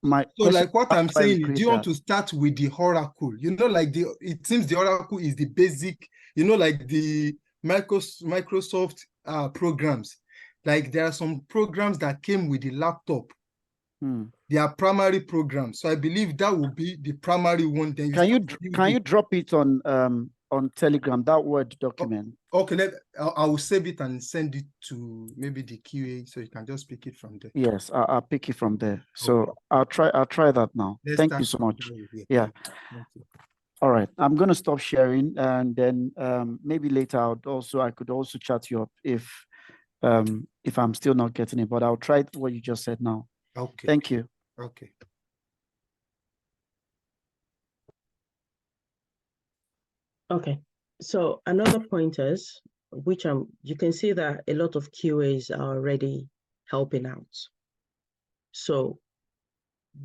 my So question, like what how I'm do I saying is, do recreate you want that? to start with the Oracle? You know, like it seems the Oracle is the basic, you know, like the Microsoft programs. Like there are some programs that came with the laptop. They are primary programs. So I believe that will be the primary one. Then Can you drop it on Telegram, that Word document? Okay, I will save it and send it to maybe the QA, so you can just pick it from there. Yes, I'll pick it from there. So I'll try that now. Thank you so much. Yeah. All right. I'm gonna stop sharing, and then maybe later I could also chat you up if I'm still not getting it, but I'll try what you just said now. Okay. Thank you. Okay. Okay, so another point is, which you can see that a lot of QAs are already helping out. So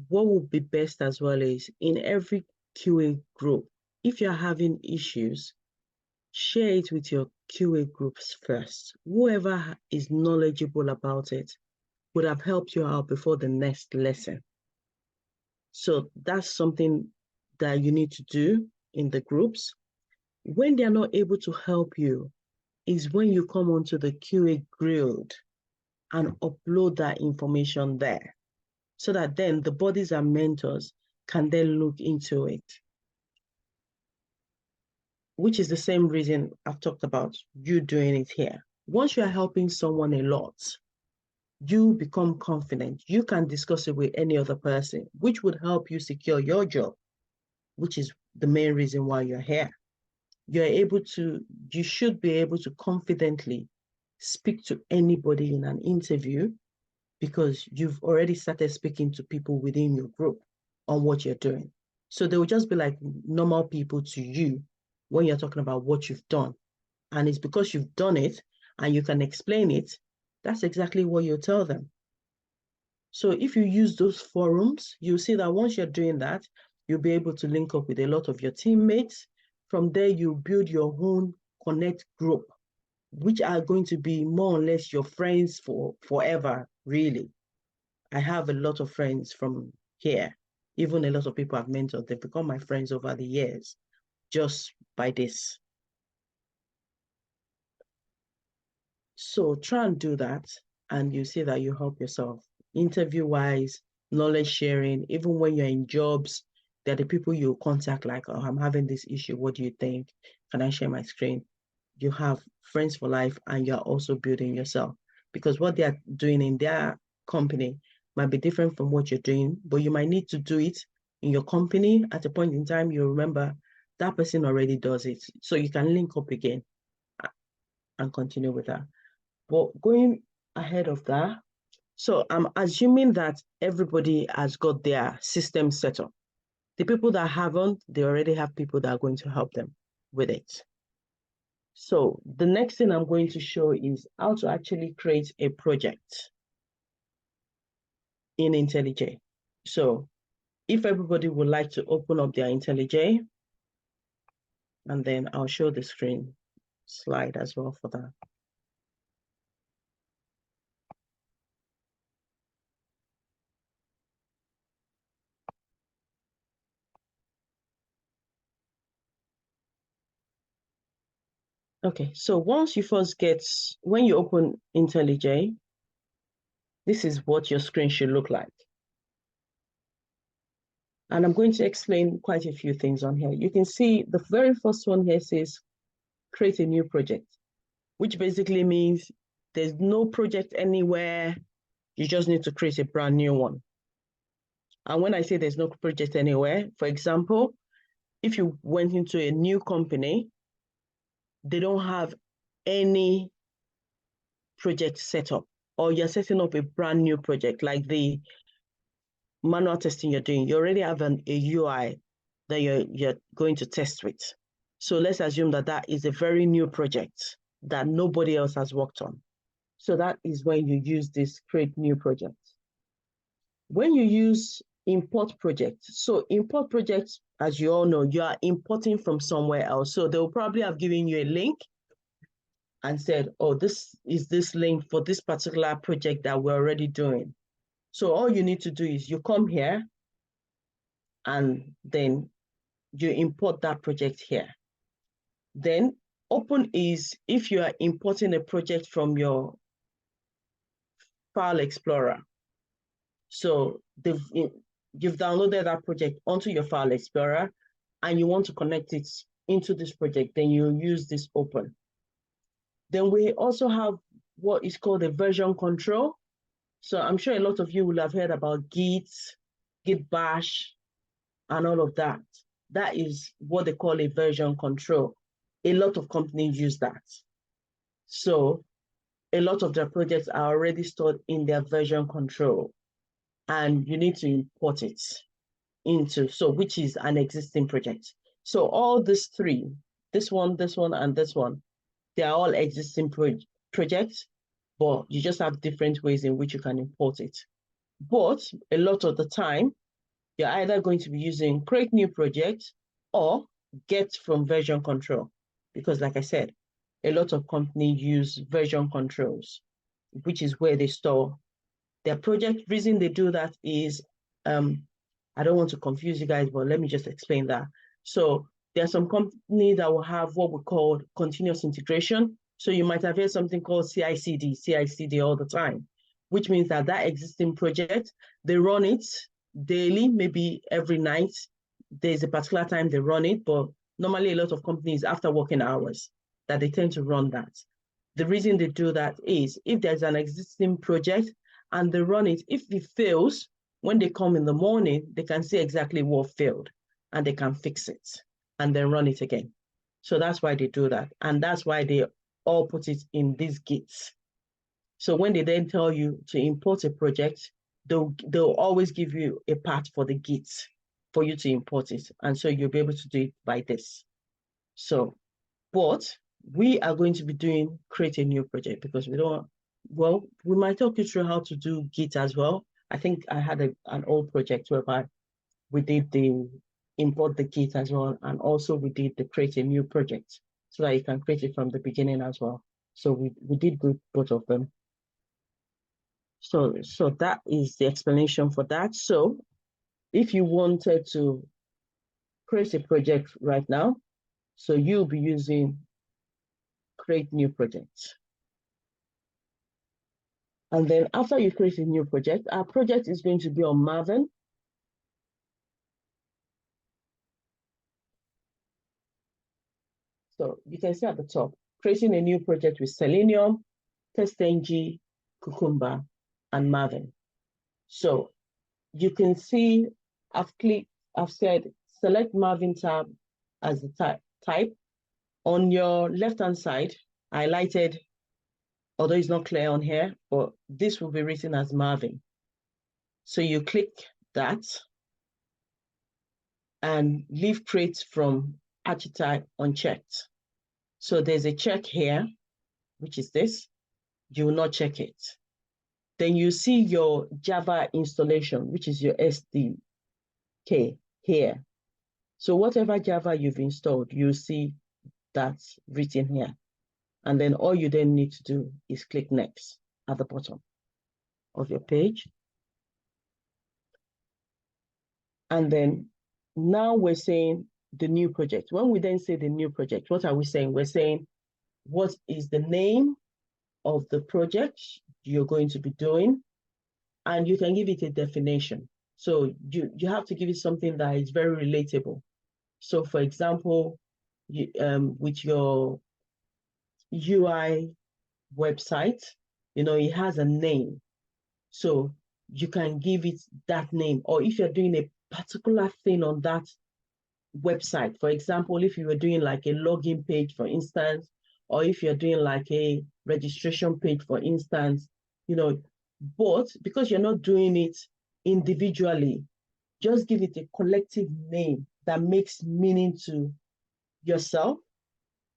what would be best as well is in every QA group, if you're having issues, share it with your QA groups first. Whoever is knowledgeable about it would have helped you out before the next lesson. So that's something that you need to do in the groups. When they're not able to help you is when you come onto the QA Guild and upload that information there, so that then the bodies and mentors can then look into it. Which is the same reason I've talked about you doing it here. Once you are helping someone a lot, you become confident. You can discuss it with any other person, which would help you secure your job, which is the main reason why you're here. you should be able to confidently speak to anybody in an interview because you've already started speaking to people within your group on what you're doing. So they will just be like normal people to you when you're talking about what you've done. And it's because you've done it and you can explain it, that's exactly what you'll tell them. So if you use those forums, you'll see that once you're doing that, you'll be able to link up with a lot of your teammates. From there, you build your own Connect group, which are going to be more or less your friends for forever, really. I have a lot of friends from here. Even a lot of people I've mentored, they've become my friends over the years just by this. So try and do that, and you see that you help yourself. Interview-wise, knowledge sharing, even when you're in jobs, they're the people you contact like, oh, I'm having this issue. What do you think? Can I share my screen? You have friends for life, and you're also building yourself, because what they're doing in their company might be different from what you're doing, but you might need to do it in your company. At a point in time, you remember that person already does it. So you can link up again and continue with that. But going ahead of that, so I'm assuming that everybody has got their system set up. The people that haven't, they already have people that are going to help them with it. So the next thing I'm going to show is how to actually create a project in IntelliJ. So if everybody would like to open up their IntelliJ, and then I'll show the screen slide as well for that. Okay, so once you first when you open IntelliJ, this is what your screen should look like. And I'm going to explain quite a few things on here. You can see the very first one here says, create a new project, which basically means there's no project anywhere. You just need to create a brand new one. And when I say there's no project anywhere, for example, if you went into a new company, they don't have any project set up, or you're setting up a brand new project, like the manual testing you're doing, you already have a UI that you're going to test with. So let's assume that that is a very new project that nobody else has worked on. So that is when you use this create new project. When you use import project, so import projects, as you all know, you are importing from somewhere else. So they'll probably have given you a link and said, oh, this is this link for this particular project that we're already doing. So all you need to do is you come here and then you import that project here. Then open is if you are importing a project from your File Explorer. So you've downloaded that project onto your File Explorer and you want to connect it into this project, then you use this open. Then we also have what is called a version control. So I'm sure a lot of you will have heard about Git Bash, and all of that. That is what they call a version control. A lot of companies use that. So a lot of their projects are already stored in their version control, and you need to import it into, which is an existing project. So all these three, this one, and this one, they are all existing projects, but you just have different ways in which you can import it. But a lot of the time, you're either going to be using create new project or get from version control. Because like I said, a lot of companies use version controls, which is where they store their project. Reason they do that is, I don't want to confuse you guys, but let me just explain that. So there are some companies that will have what we call continuous integration. So you might have heard something called CI/CD all the time, which means that existing project, they run it daily, maybe every night. There's a particular time they run it, but normally a lot of companies after working hours that they tend to run that. The reason they do that is if there's an existing project and they run it, if it fails, when they come in the morning, they can see exactly what failed and they can fix it and then run it again. So that's why they do that. And that's why they all put it in these Gits. So when they then tell you to import a project, they'll always give you a path for the Gits for you to import it. And so you'll be able to do it by this. So, but we are going to be doing create a new project because we don't, well, we might talk you through how to do Git as well. I think I had an old project whereby we did the import the Git as well. And also we did the create a new project so that you can create it from the beginning as well. So we did both of them. So that is the explanation for that. So if you wanted to create a project right now, so you'll be using create new project. And then after you create a new project, our project is going to be on Maven. So you can see at the top, creating a new project with Selenium, TestNG, Cucumber, and Maven. So you can see I've said select Maven tab as the type. On your left-hand side, highlighted, although it's not clear on here, but this will be written as Maven. So you click that and leave create from archetype unchecked. So there's a check here, which is this. You will not check it. Then you see your Java installation, which is your SDK here. So whatever Java you've installed, you see that's written here. And then all you then need to do is click next at the bottom of your page. And then now we're saying the new project. When we then say the new project, what are we saying? We're saying, what is the name of the project you're going to be doing? And you can give it a definition. So you have to give it something that is very relatable. So for example, with your UI website, it has a name. So you can give it that name. Or if you're doing a particular thing on that website, for example, if you were doing like a login page, for instance, or if you're doing like a registration page, for instance, but because you're not doing it individually, just give it a collective name that makes meaning to yourself,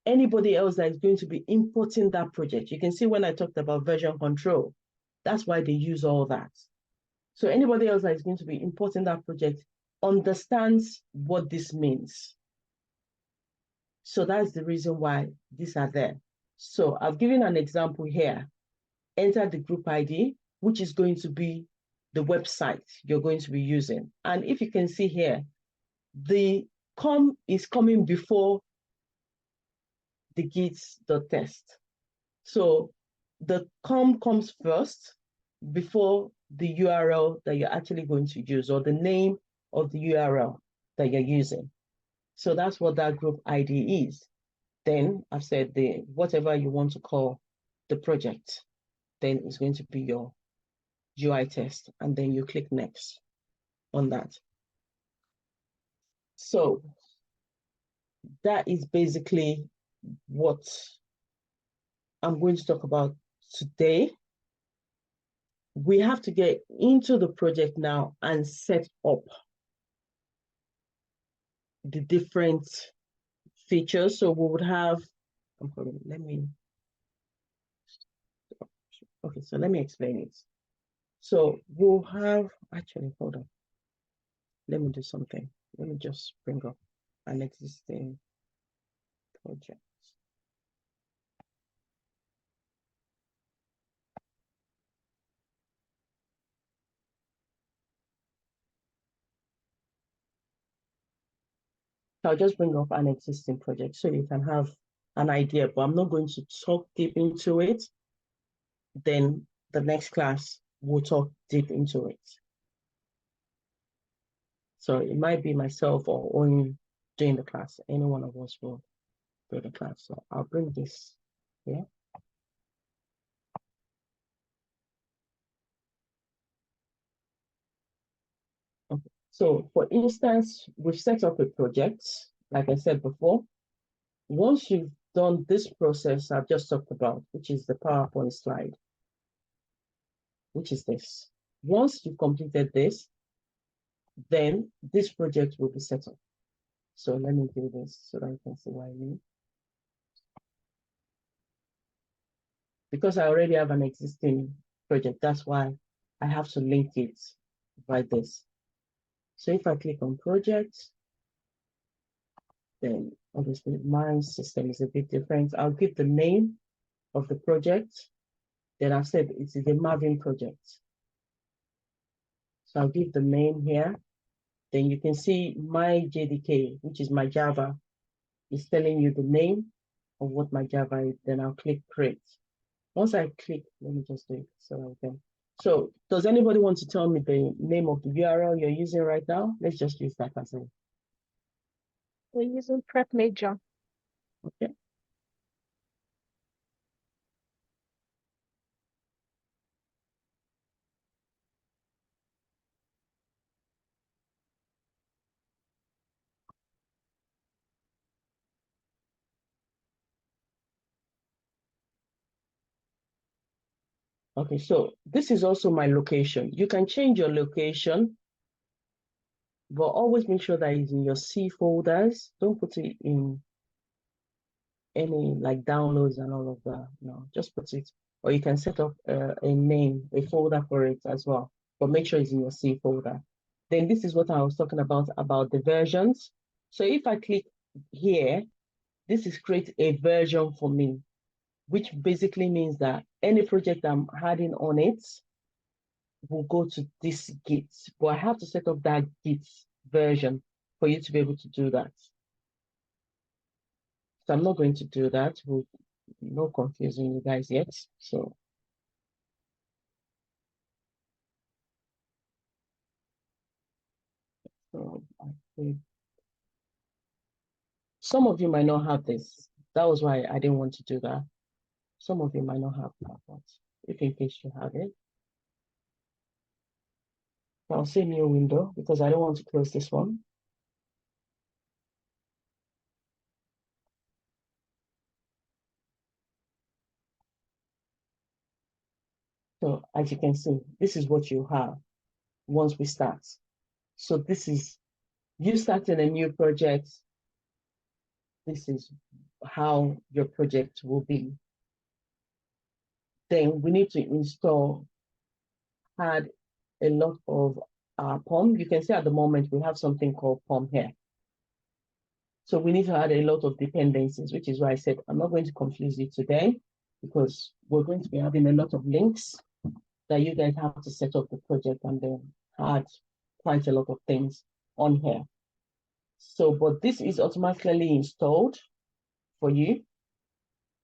anybody else that is going to be importing that project. You can see when I talked about version control, that's why they use all that. So anybody else that is going to be importing that project understands what this means. So that's the reason why these are there. So I've given an example here. Enter the group ID, which is going to be the website you're going to be using. And if you can see here, the com is coming before the git.test. So the com comes first before the URL that you're actually going to use, or the name of the URL that you're using. So that's what that group ID is. Then I've said whatever you want to call the project, then it's going to be your UI test, and then you click next on that. So that is basically what I'm going to talk about today. We have to get into the project now and set up the different features. So we would have, so let me explain it. So we'll have, actually, hold on. Let me do something. Let me just bring up an existing project. I'll just bring up an existing project so you can have an idea, but I'm not going to talk deep into it. Then the next class, we'll talk deep into it. So it might be myself or only doing the class. Any one of us will do the class. So I'll bring this here. Okay. So for instance, we've set up a project, like I said before. once you've done this process I've just talked about, which is the PowerPoint slide, which is this. Once you've completed this, then this project will be set up. So let me do this so that you can see what I mean. Because I already have an existing project, that's why I have to link it by this. So if I click on project, then obviously my system is a bit different. I'll give the name of the project. Then I've said it is a Marvin project. So I'll give the name here. Then you can see my JDK, which is my Java, is telling you the name of what my Java is. Then I'll click create. Once I click, let me just do it so I can. So does anybody want to tell me the name of the URL you're using right now? Let's just use that as a. We're using Prep Major. Okay. Okay, so this is also my location. You can change your location, but always make sure that it's in your C folders. Don't put it in any like downloads and all of that. No, just put it, or you can set up a name, a folder for it as well, but make sure it's in your C folder. Then this is what I was talking about the versions. So if I click here, this is create a version for me, which basically means that any project I'm adding on it will go to this Git, but I have to set up that Git version for you to be able to do that. So I'm not going to do that. We'll no confusing you guys yet. So I think some of you might not have this. That was why I didn't want to do that. Some of you might not have that, but if in case you have it, I'll say new window because I don't want to close this one. So as you can see, this is what you have once we start. So this is you starting a new project. This is how your project will be. Then we need to install, add a lot of POM. You can see at the moment we have something called POM here. So we need to add a lot of dependencies, which is why I said I'm not going to confuse you today because we're going to be having a lot of links that you guys have to set up the project and then add quite a lot of things on here. So, but this is automatically installed for you,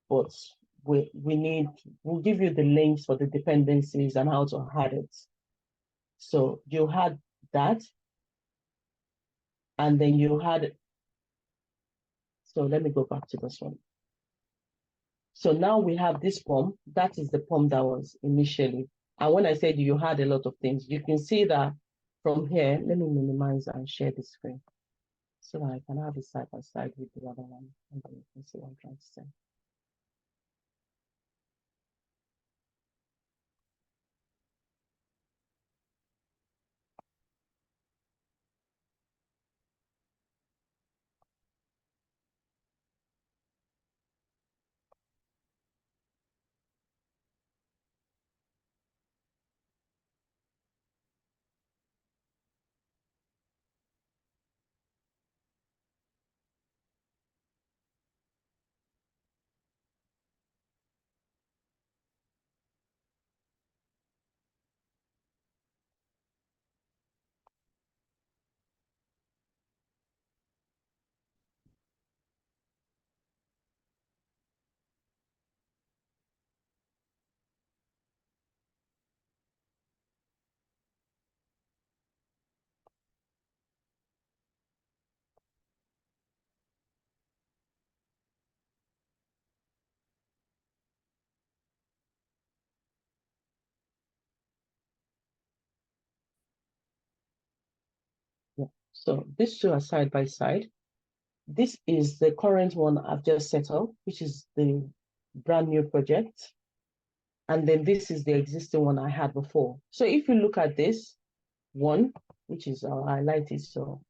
but we'll give you the links for the dependencies and how to add it. So you had that, and then you had, so let me go back to this one. So now we have this POM, that is the POM that was initially. And when I said you had a lot of things, you can see that from here, let me minimize and share the screen so that I can have it side by side with the other one. And then you can see what I'm trying to say. Yeah. So these two are side by side. This is the current one I've just set up, which is the brand new project. And then this is the existing one I had before. So if you look at this one, which is highlighted, so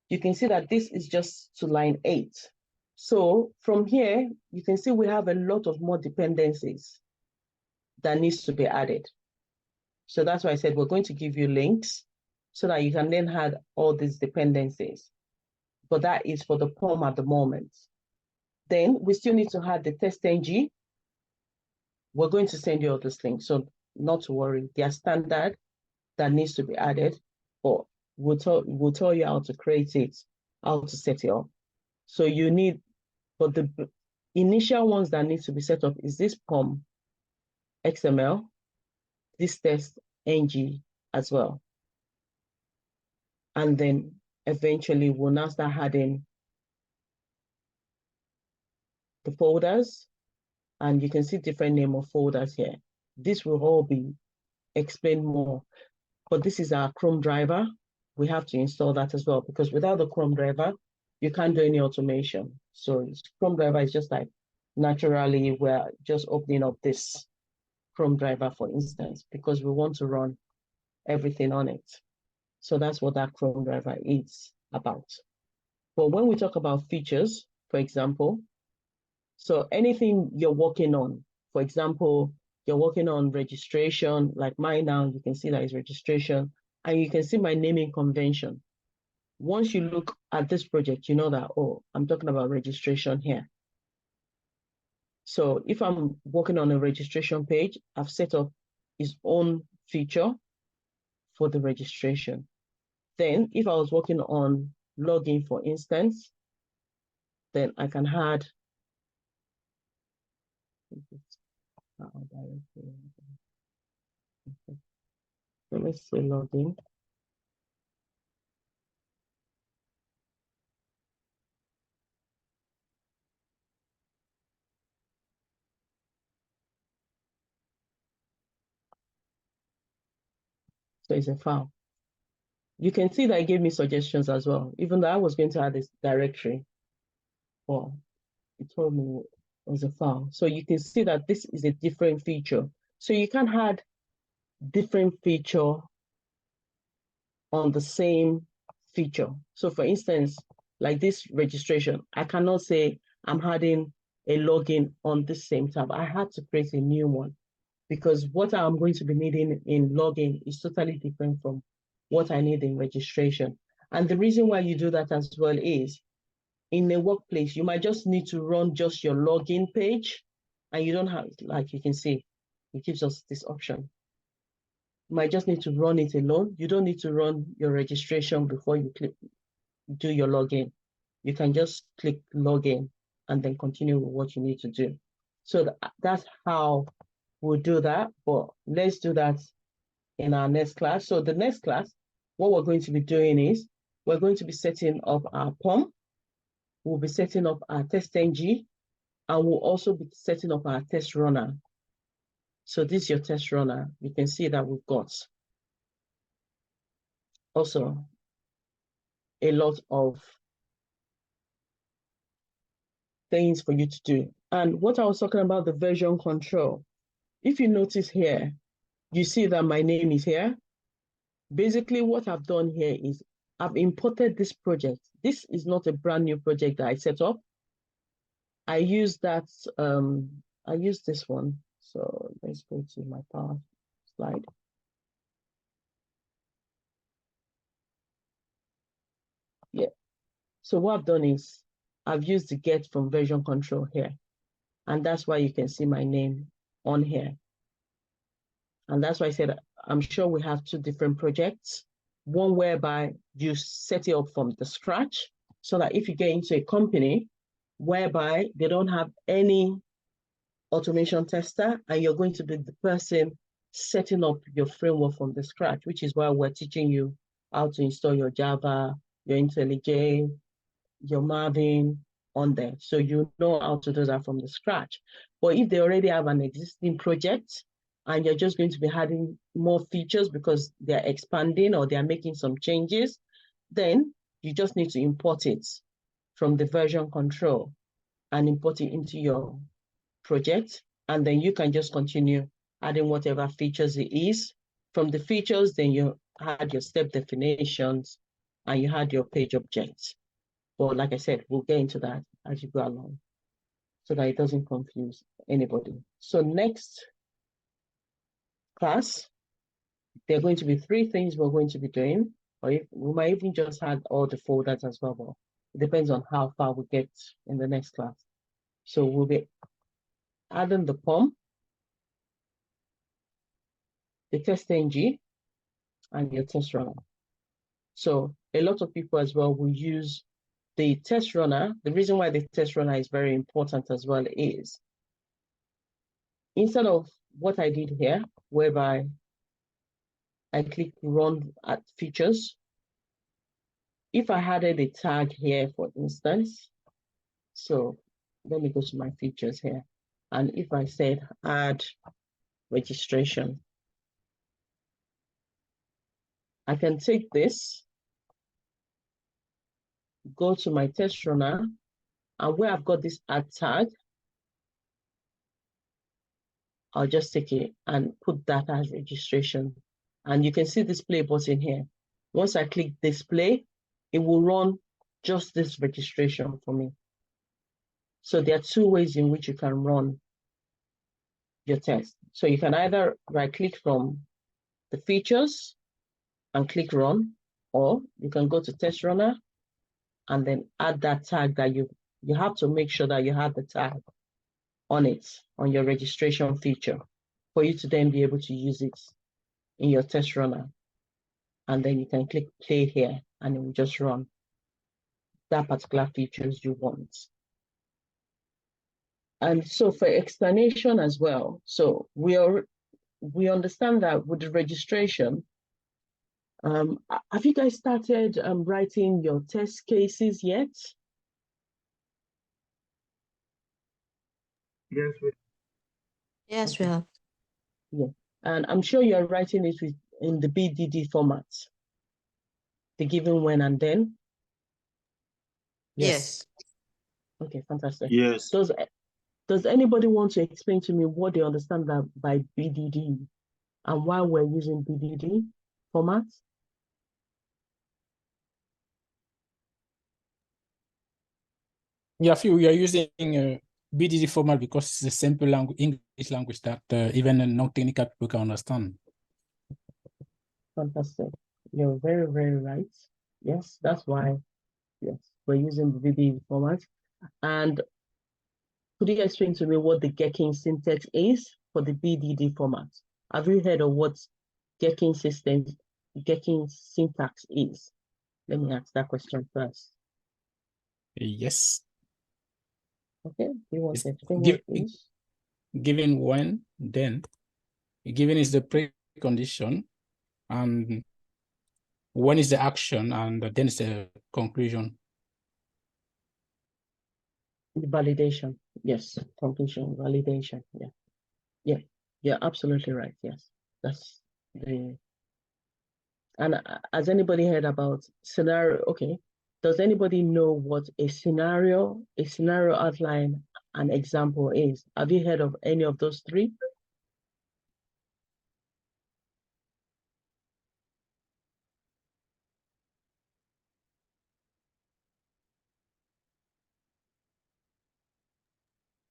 you can see that this is just to line 8. So from here, you can see we have a lot of more dependencies that needs to be added. So that's why I said we're going to give you links so that you can then add all these dependencies. But that is for the POM at the moment. Then we still need to add the test-ng. We're going to send you all these links, so not to worry. They are standard that needs to be added, but we'll tell you how to create it, how to set it up. So you need, but the initial ones that need to be set up is this POM XML, this test-ng as well. And then eventually we'll now start adding the folders, and you can see different name of folders here. This will all be explained more, but this is our Chrome driver. We have to install that as well, because without the Chrome driver, you can't do any automation. So Chrome driver is just like naturally we're just opening up this Chrome driver, for instance, because we want to run everything on it. So that's what that Chrome driver is about. But when we talk about features, for example, so anything you're working on, for example, you're working on registration, like mine now, you can see that is registration, and you can see my naming convention. Once you look at this project, you know that, oh, I'm talking about registration here. So if I'm working on a registration page, I've set up its own feature for the registration. Then if I was working on login, for instance, then I can add let me say login. So it's a file. You can see that it gave me suggestions as well, even though I was going to add this directory. Well, it told me it was a file. So you can see that this is a different feature. So you can add different feature on the same feature. So for instance, like this registration, I cannot say I'm adding a login on the same tab. I had to create a new one because what I'm going to be needing in login is totally different from what I need in registration. And the reason why you do that as well is in a workplace, you might just need to run just your login page and you don't have, like you can see, it gives us this option. You might just need to run it alone. You don't need to run your registration before you do your login. You can just click login and then continue with what you need to do. So that's how we'll do that, but let's do that in our next class. So the next class, what we're going to be doing is we're going to be setting up our POM. We'll be setting up our test-ng, and we'll also be setting up our test runner. So this is your test runner. You can see that we've got also a lot of things for you to do. And what I was talking about, the version control, if you notice here, you see that my name is here. Basically, what I've done here is I've imported this project. This is not a brand new project that I set up. I use that, I use this one. So let's go to my power slide. Yeah. So what I've done is I've used the get from version control here. And that's why you can see my name on here. And that's why I said, I'm sure we have two different projects. One whereby you set it up from the scratch so that if you get into a company whereby they don't have any automation tester and you're going to be the person setting up your framework from the scratch, which is why we're teaching you how to install your Java, your IntelliJ, your Maven on there. So you know how to do that from the scratch. But if they already have an existing project and you're just going to be adding more features because they're expanding or they're making some changes, then you just need to import it from the version control and import it into your project. And then you can just continue adding whatever features it is. From the features, then you had your step definitions and you had your page objects. But like I said, we'll get into that as you go along so that it doesn't confuse anybody. So next class, there are going to be 3 things we're going to be doing, or we might even just add all the folders as well, but it depends on how far we get in the next class. So we'll be adding the POM, the TestNG, and your test runner. So a lot of people as well will use the test runner. The reason why the test runner is very important as well is instead of what I did here, whereby I click run at features, if I added a tag here, for instance, so let me go to my features here. And if I said add registration, I can take this, go to my test runner, and where I've got this add tag, I'll just take it and put that as registration. And you can see this play button here. Once I click display, it will run just this registration for me. So there are 2 ways in which you can run your test. So you can either right click from the features and click run, or you can go to test runner and then add that tag that you have to make sure that you have the tag on it, on your registration feature, for you to then be able to use it in your test runner. And then you can click play here and it will just run that particular features you want. And so for explanation as well, so we understand that with the registration, have you guys started writing your test cases yet? Yes, Yes, we Okay. have. Yeah, and I'm sure you're writing it in the BDD format, the given, when, and then. Yes. Okay, fantastic. Yes. Does anybody want to explain to me what they understand that by BDD and why we're using BDD format? Yeah, I feel we are using BDD format because it's a simple language, English language that even non-technical people can understand. Fantastic. You're very, very right. Yes, that's why, yes, we're using the BDD format. And could you explain to me what the Gherkin syntax is for the BDD format? Have you heard of what Gherkin syntax is? Let me ask that question first. Yes. Okay, you want It's to explain give- what it is? Given when, then. Given is the precondition, and when is the action, and then is the conclusion. The validation, yes. Conclusion, validation, yeah. You're absolutely right, yes. That's the... And has anybody heard about scenario? Okay, does anybody know what a scenario outline, an example is? Have you heard of any of those 3?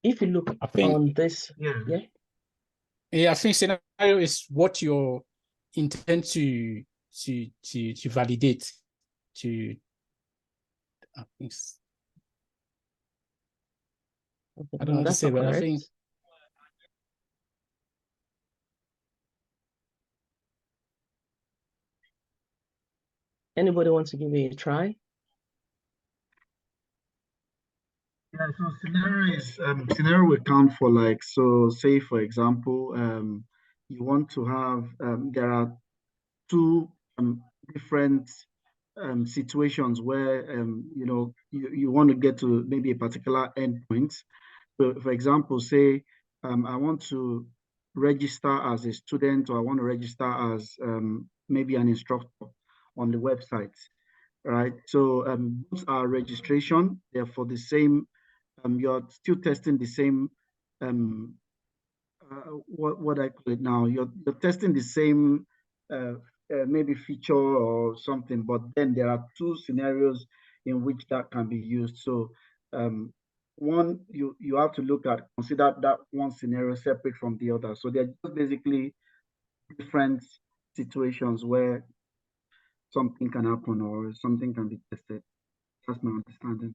If you look I think- on this, yeah. Yeah, I think scenario is what you intend to validate. I think Okay, I don't no, know what to that's say, not but I correct. think Anybody want to give it a try? Yeah, so scenario will count for, like, so say for example, you want to have there are 2 different situations where you want to get to maybe a particular endpoint. So for example, say I want to register as a student, or I want to register as maybe an instructor on the website. right? So both are registration, they're for the same, you're still testing the same, what I call it now, you're testing the same maybe feature or something, but then there are two scenarios in which that can be used. So one, you have to consider that one scenario separate from the other. So they're just basically different situations where something can happen or something can be tested. That's my understanding.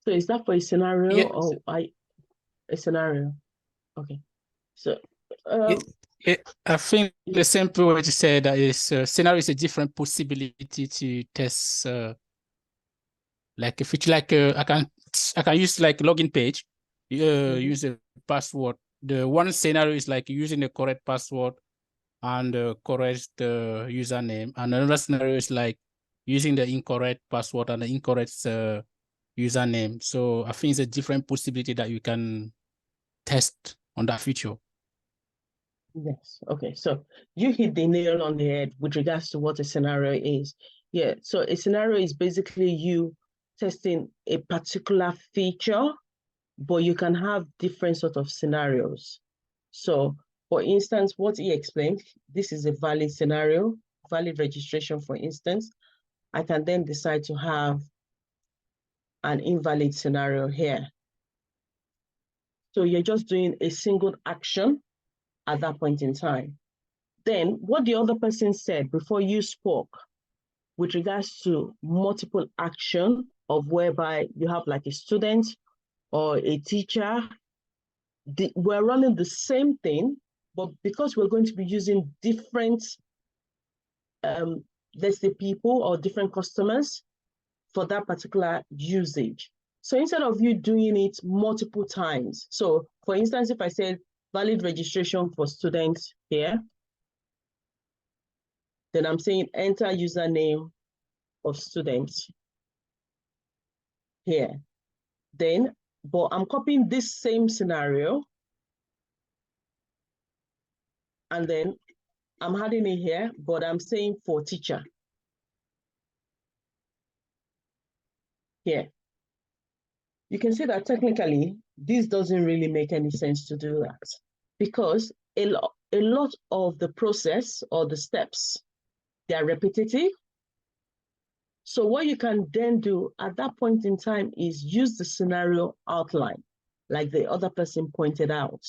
So is that for a scenario Yeah. or a scenario? Okay. So I think the simple way to say that is scenario is a different possibility to test like a feature, like I can use like login page, use a password. The one scenario is like using the correct password and the correct username, and another scenario is like using the incorrect password and the incorrect username. So I think it's a different possibility that you can test on that feature. Yes. Okay. So you hit the nail on the head with regards to what a scenario is. Yeah. So a scenario is basically you testing a particular feature, but you can have different sort of scenarios. So for instance, what he explained, this is a valid scenario, valid registration, for instance. I can then decide to have an invalid scenario here. So you're just doing a single action at that point in time. Then what the other person said before you spoke with regards to multiple action of whereby you have like a student or a teacher, we're running the same thing, but because we're going to be using different, let's say people or different customers for that particular usage. So instead of you doing it multiple times, so for instance, if I said valid registration for students here, then I'm saying enter username of students here. Then, but I'm copying this same scenario and then I'm adding it here, but I'm saying for teacher here. You can see that technically, this doesn't really make any sense to do that because a lot of the process or the steps, they are repetitive. So what you can then do at that point in time is use the scenario outline, like the other person pointed out.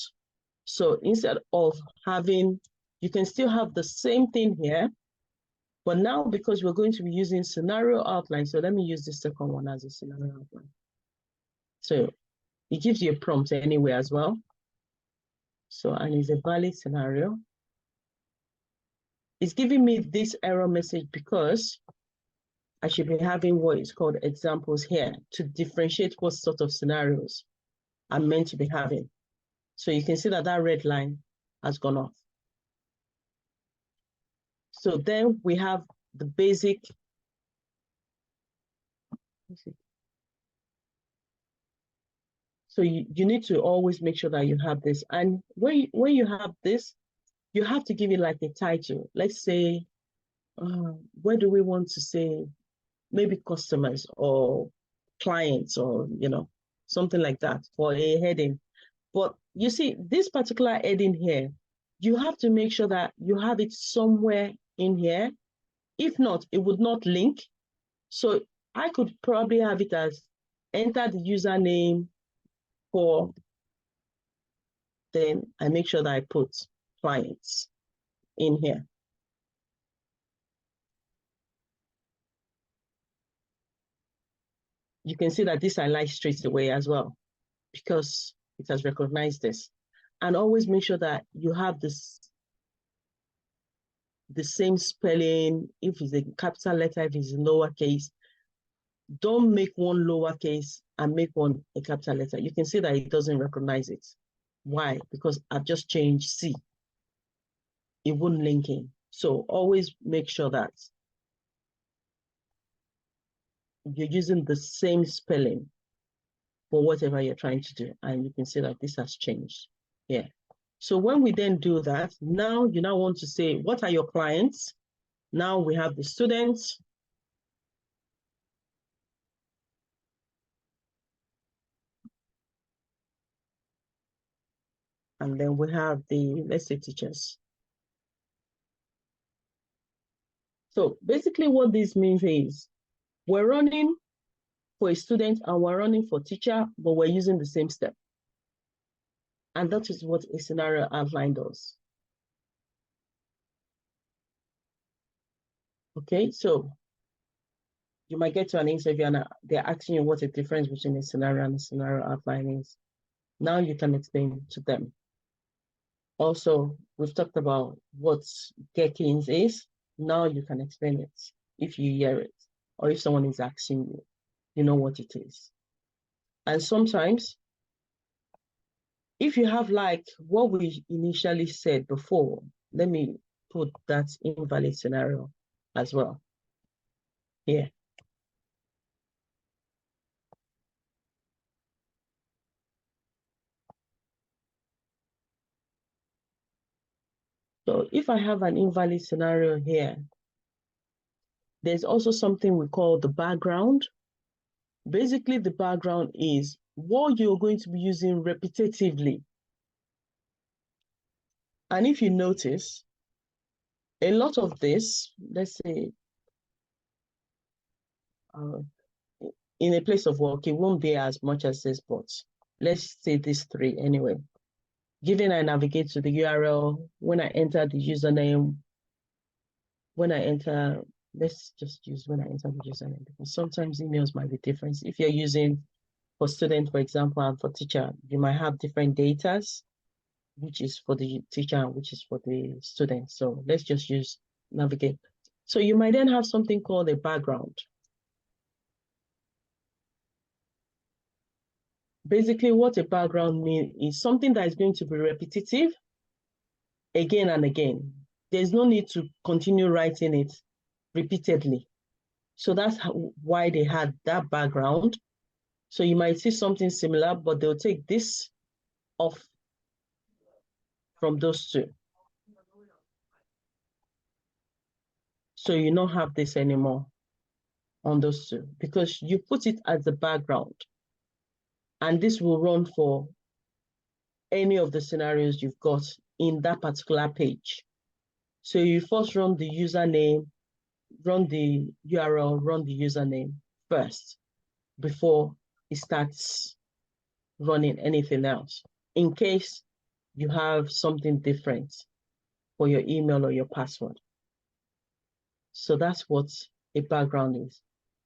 So instead of having, you can still have the same thing here, but now because we're going to be using scenario outline, so let me use the second one as a scenario outline. So it gives you a prompt anyway as well. So, and it's a valid scenario. It's giving me this error message because I should be having what is called examples here to differentiate what sort of scenarios I'm meant to be having. So you can see that that red line has gone off. So then we have the basic. So you need to always make sure that you have this. And when you have this, you have to give it like a title. Let's say, where do we want to say, maybe customers or clients or, something like that for a heading. But you see, this particular heading here, you have to make sure that you have it somewhere in here. If not, it would not link. So I could probably have it as enter the username for, then I make sure that I put clients in here. You can see that this I like straight away as well, because it has recognized this. And always make sure that you have this, the same spelling, if it's a capital letter, if it's lowercase. Don't make one lowercase and make one a capital letter. You can see that it doesn't recognize it. Why? Because I've just changed C. It wouldn't link in. So always make sure that you're using the same spelling for whatever you're trying to do. And you can see that this has changed here. So when we then do that, now you now want to say, what are your clients? Now we have the students. And then we have the, let's say, teachers. So basically what this means is we're running for a student and we're running for teacher, but we're using the same step. And that is what a scenario outline does. Okay, so you might get to an interview and they're asking you what the difference between a scenario and a scenario outline is. Now you can explain to them. Also, we've talked about what Get-ins is. Now you can explain it if you hear it, or if someone is asking you, you know what it is. And sometimes, if you have like what we initially said before, let me put that invalid scenario as well here. So if I have an invalid scenario here, there's also something we call the background. Basically, the background is what you're going to be using repetitively. And if you notice, a lot of this, let's say, in a place of work, it won't be as much as this, but let's say these three anyway. Given I navigate to the URL, when I enter the username, when I enter, let's just use when I enter the username, because sometimes emails might be different. If you're using for student, for example, and for teacher, you might have different datas, which is for the teacher, which is for the student. So let's just use navigate. So you might then have something called a background. Basically, what a background means is something that is going to be repetitive again and again. There's no need to continue writing it repeatedly. So that's why they had that background. So you might see something similar, but they'll take this off from those two. So you don't have this anymore on those two because you put it as the background. And this will run for any of the scenarios you've got in that particular page. So you first run the username, run the URL, run the username first before it starts running anything else, in case you have something different for your email or your password. So that's what a background is.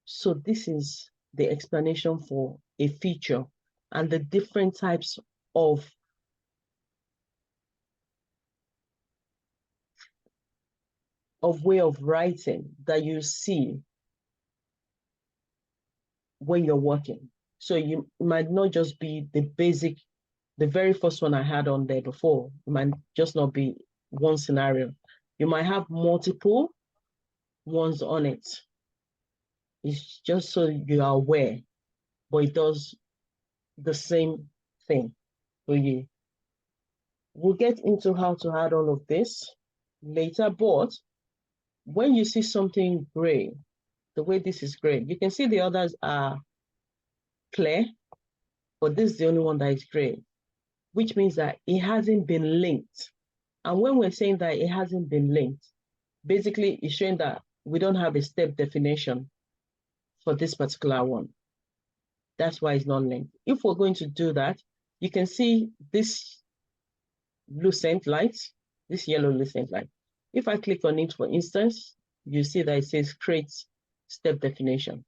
So this is the explanation for a feature and the different types of way of writing that you see when you're working. So you might not just be the basic, the very first one I had on there before. It might just not be one scenario. You might have multiple ones on it. It's just so you are aware, but it does the same thing for you. We'll get into how to add all of this later, but when you see something gray, the way this is gray, you can see the others are clear, but this is the only one that is gray, which means that it hasn't been linked. And when we're saying that it hasn't been linked, basically it's showing that we don't have a step definition for this particular one. That's why it's not linked. If we're going to do that, you can see this lucent light, this yellow lucent light. If I click on it, for instance, you see that it says create step definition.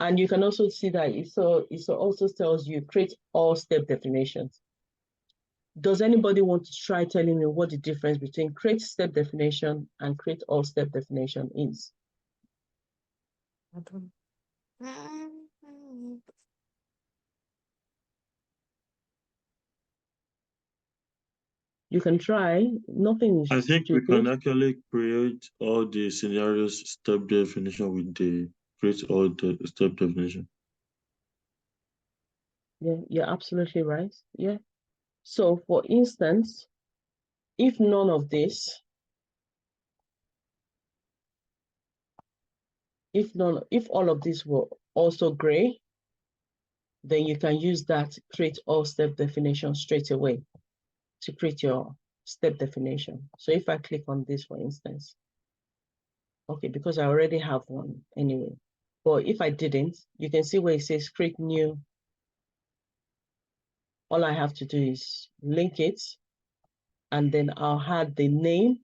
And you can also see that it also tells you create all step definitions. Does anybody want to try telling me what the difference between create step definition and create all step definition is? You can try, nothing is I think we stupid. can actually create all the scenarios step definition with the create all the step definition. Yeah, you're absolutely right. Yeah. So for instance, if none of this, if all of this were also gray, then you can use that to create all step definition straight away to create your step definition. So if I click on this, for instance, okay, because I already have one anyway, but if I didn't, you can see where it says create new. All I have to do is link it, and then I'll add the name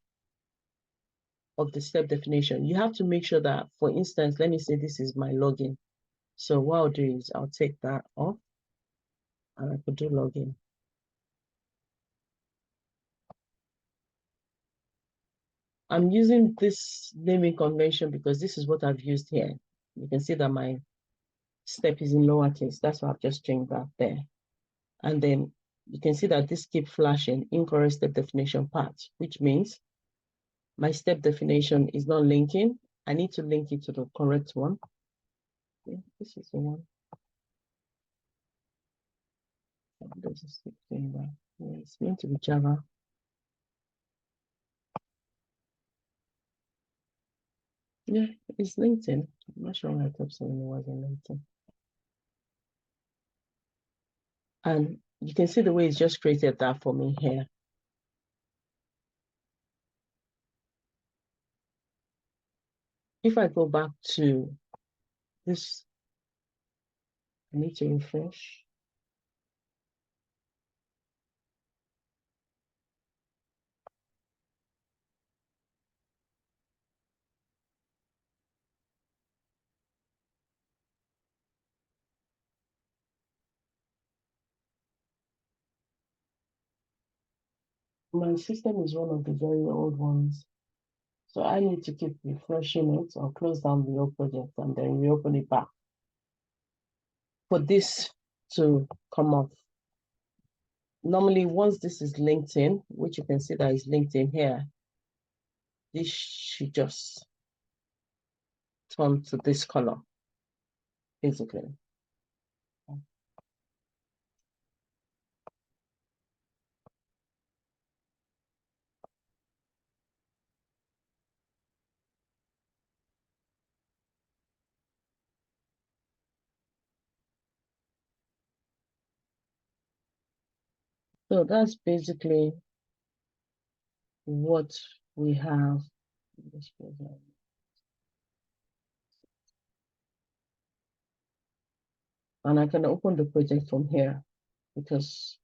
of the step definition. You have to make sure that, for instance, let me say this is my login. So what I'll do is I'll take that off and I could do login. I'm using this naming convention because this is what I've used here. You can see that my step is in lowercase. That's why I've just changed that there. And then you can see that this keeps flashing incorrect step definition part, which means my step definition is not linking. I need to link it to the correct one. Okay, this is the one. Yeah, it's meant to be Java. Yeah, it's LinkedIn. I'm not sure why I kept saying it wasn't LinkedIn. And you can see the way it's just created that for me here. If I go back to this, I need to refresh. My system is one of the very old ones. So I need to keep refreshing it or close down the old project and then reopen it back for this to come off. Normally, once this is linked in, which you can see that is linked in here, this should just turn to this color, basically. So that's basically what we have. And I can open the project from here because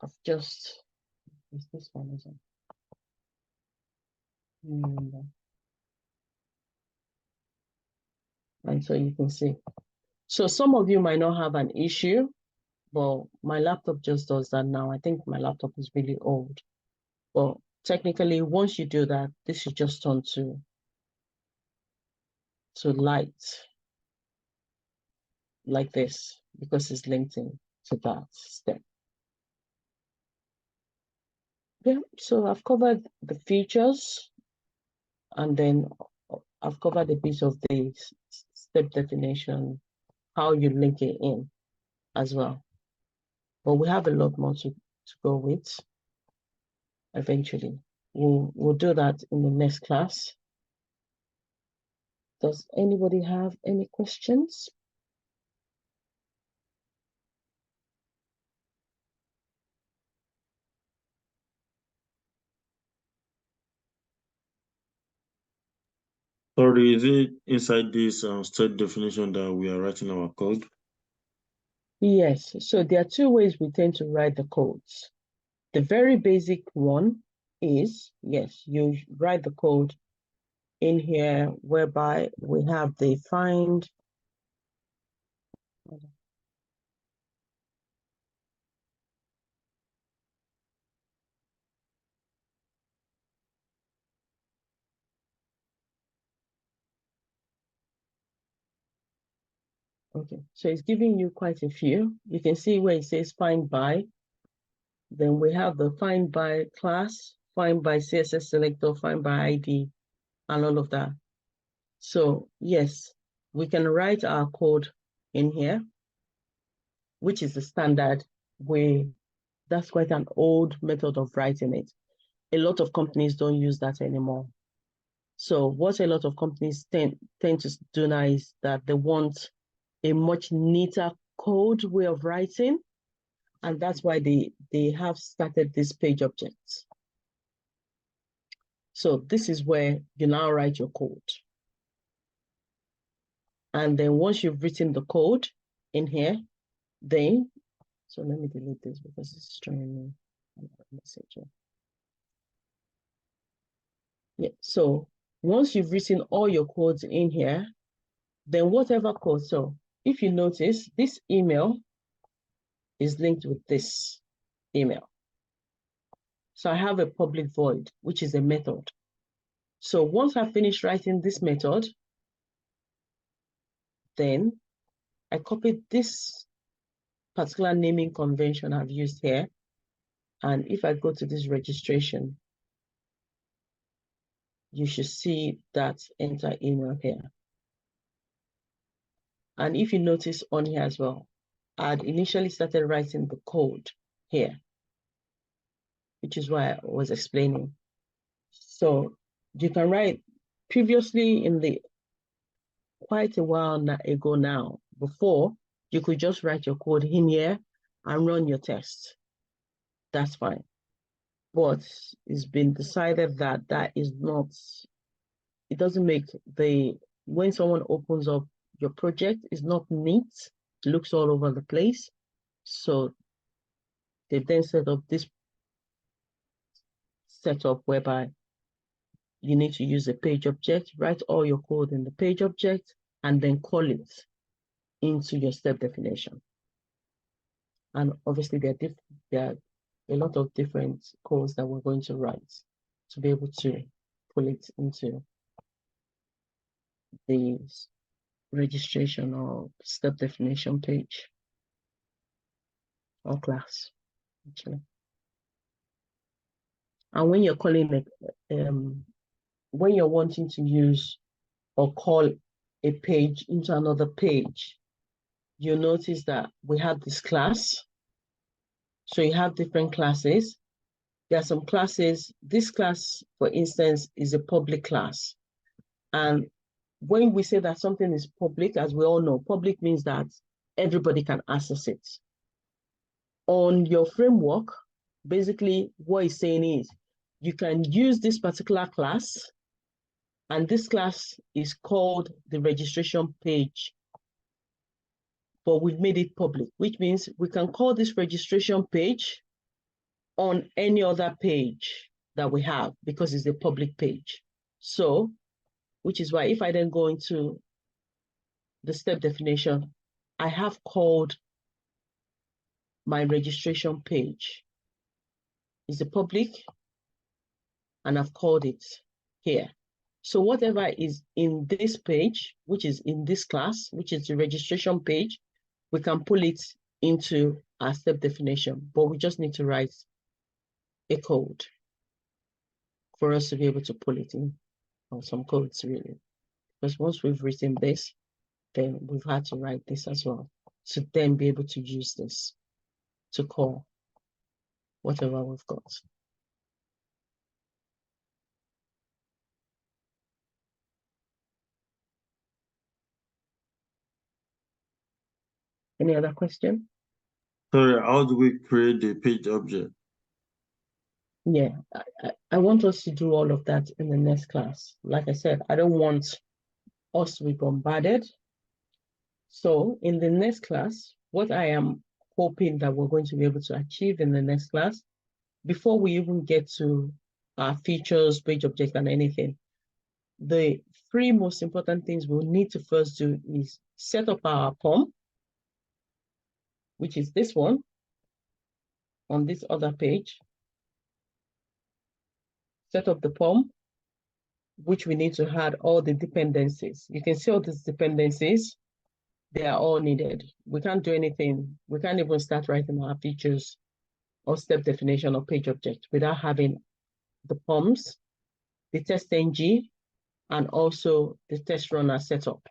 I've just, is this one, isn't it? And so you can see. So some of you might not have an issue, but my laptop just does that now. I think my laptop is really old. But technically, once you do that, this should just turn to light like this because it's linked in to that step. Yeah, so I've covered the features and then I've covered a bit of the step definition, how you link it in as well. But we have a lot more to go with eventually. We'll do that in the next class. Does anybody have any questions? Sorry, is it inside this step definition that we are writing our code? Yes, so there are two ways we tend to write the codes. The very basic one is, yes, you write the code in here whereby we have the find. Okay, so it's giving you quite a few. You can see where it says find by. Then we have the find by class, find by CSS selector, find by ID, and all of that. So yes, we can write our code in here, which is the standard way. That's quite an old method of writing it. A lot of companies don't use that anymore. So what a lot of companies tend to do now is that they want a much neater code way of writing, and that's why they have started this page objects. So this is where you now write your code. And then once you've written the code in here, then, so let me delete this because it's showing me a message here. Yeah, so once you've written all your codes in here, then whatever code, so if you notice, this email is linked with this email. So I have a public void, which is a method. So once I finish writing this method, then I copied this particular naming convention I've used here. And if I go to this registration, you should see that enter email here. And if you notice on here as well, I'd initially started writing the code here, which is why I was explaining. So you can write previously in the quite a while ago now, before you could just write your code in here and run your test. That's fine. But it's been decided that that is not, it doesn't make when someone opens up your project, it's not neat, it looks all over the place. So they then set up this setup whereby you need to use a page object, write all your code in the page object, and then call it into your step definition. And obviously there are a lot of different codes that we're going to write to be able to pull it into the registration or step definition page or class, actually. And when you're calling it, when you're wanting to use or call a page into another page, you'll notice that we have this class. So you have different classes. There are some classes. This class, for instance, is a public class. And when we say that something is public, as we all know, public means that everybody can access it. On your framework, basically what it's saying is you can use this particular class, and this class is called the registration page, but we've made it public, which means we can call this registration page on any other page that we have because it's a public page. So, which is why if I then go into the step definition, I have called my registration page. It's a public, and I've called it here. So whatever is in this page, which is in this class, which is the registration page, we can pull it into our step definition, but we just need to write a code for us to be able to pull it in, or some codes really. Because once we've written this, then we've had to write this as well to then be able to use this to call whatever we've got. Any other question? Sorry, how do we create the page object? Yeah, I want us to do all of that in the next class. Like I said, I don't want us to be bombarded. So in the next class, what I am hoping that we're going to be able to achieve in the next class, before we even get to our features, page object, and anything, the three most important things we'll need to first do is set up our POM, which is this one on this other page. Set up the POM, which we need to add all the dependencies. You can see all these dependencies, they are all needed. We can't do anything. We can't even start writing our features or step definition or page object without having the POMs, the test ng, and also the test runner set up.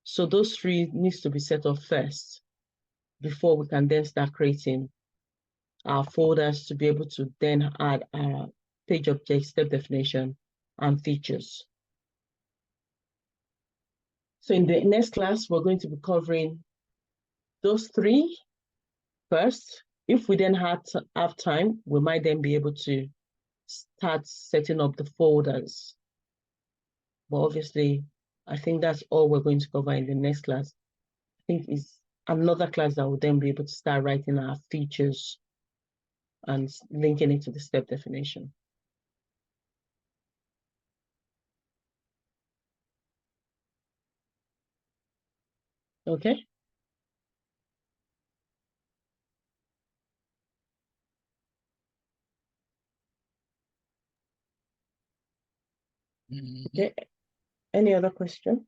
So those three needs to be set up first before we can then start creating our folders to be able to then add our page object, step definition, and features. So in the next class, we're going to be covering those three first. If we then have time, we might then be able to start setting up the folders. But obviously, I think that's all we're going to cover in the next class. I think it's another class that will then be able to start writing our features and linking it to the step definition. Okay. Okay. Any other question?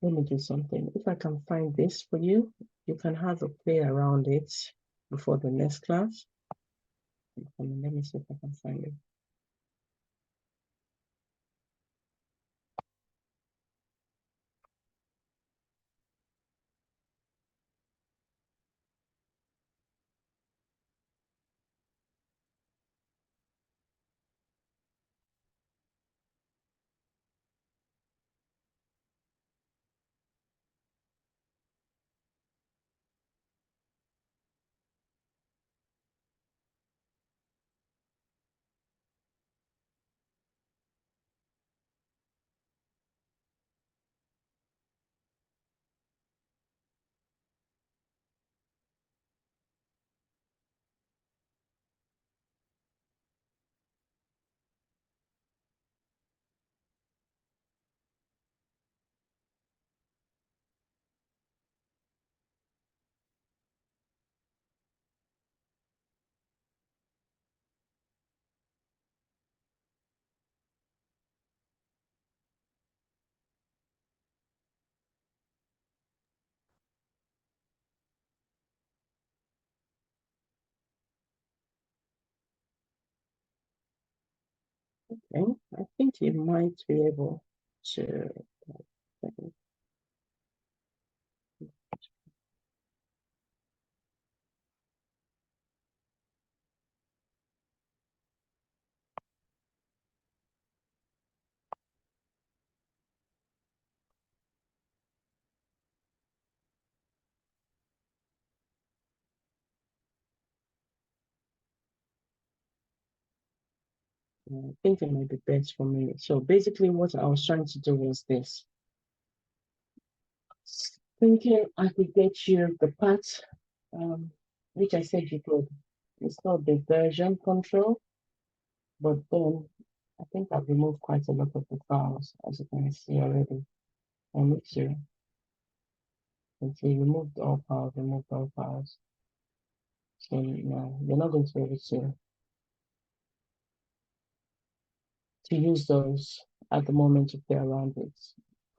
Let me do something. If I can find this for you, you can have a play around it before the next class. Let me see if I can find it. Okay, I think you might be able to. I think it might be best for me. So basically what I was trying to do was this. Thinking I could get you the part, which I said you could. It's not the version control, but then I think I've removed quite a lot of the files, as you can see already. I need to, removed all files. So no, you're not going to be able to use those at the moment to play around with.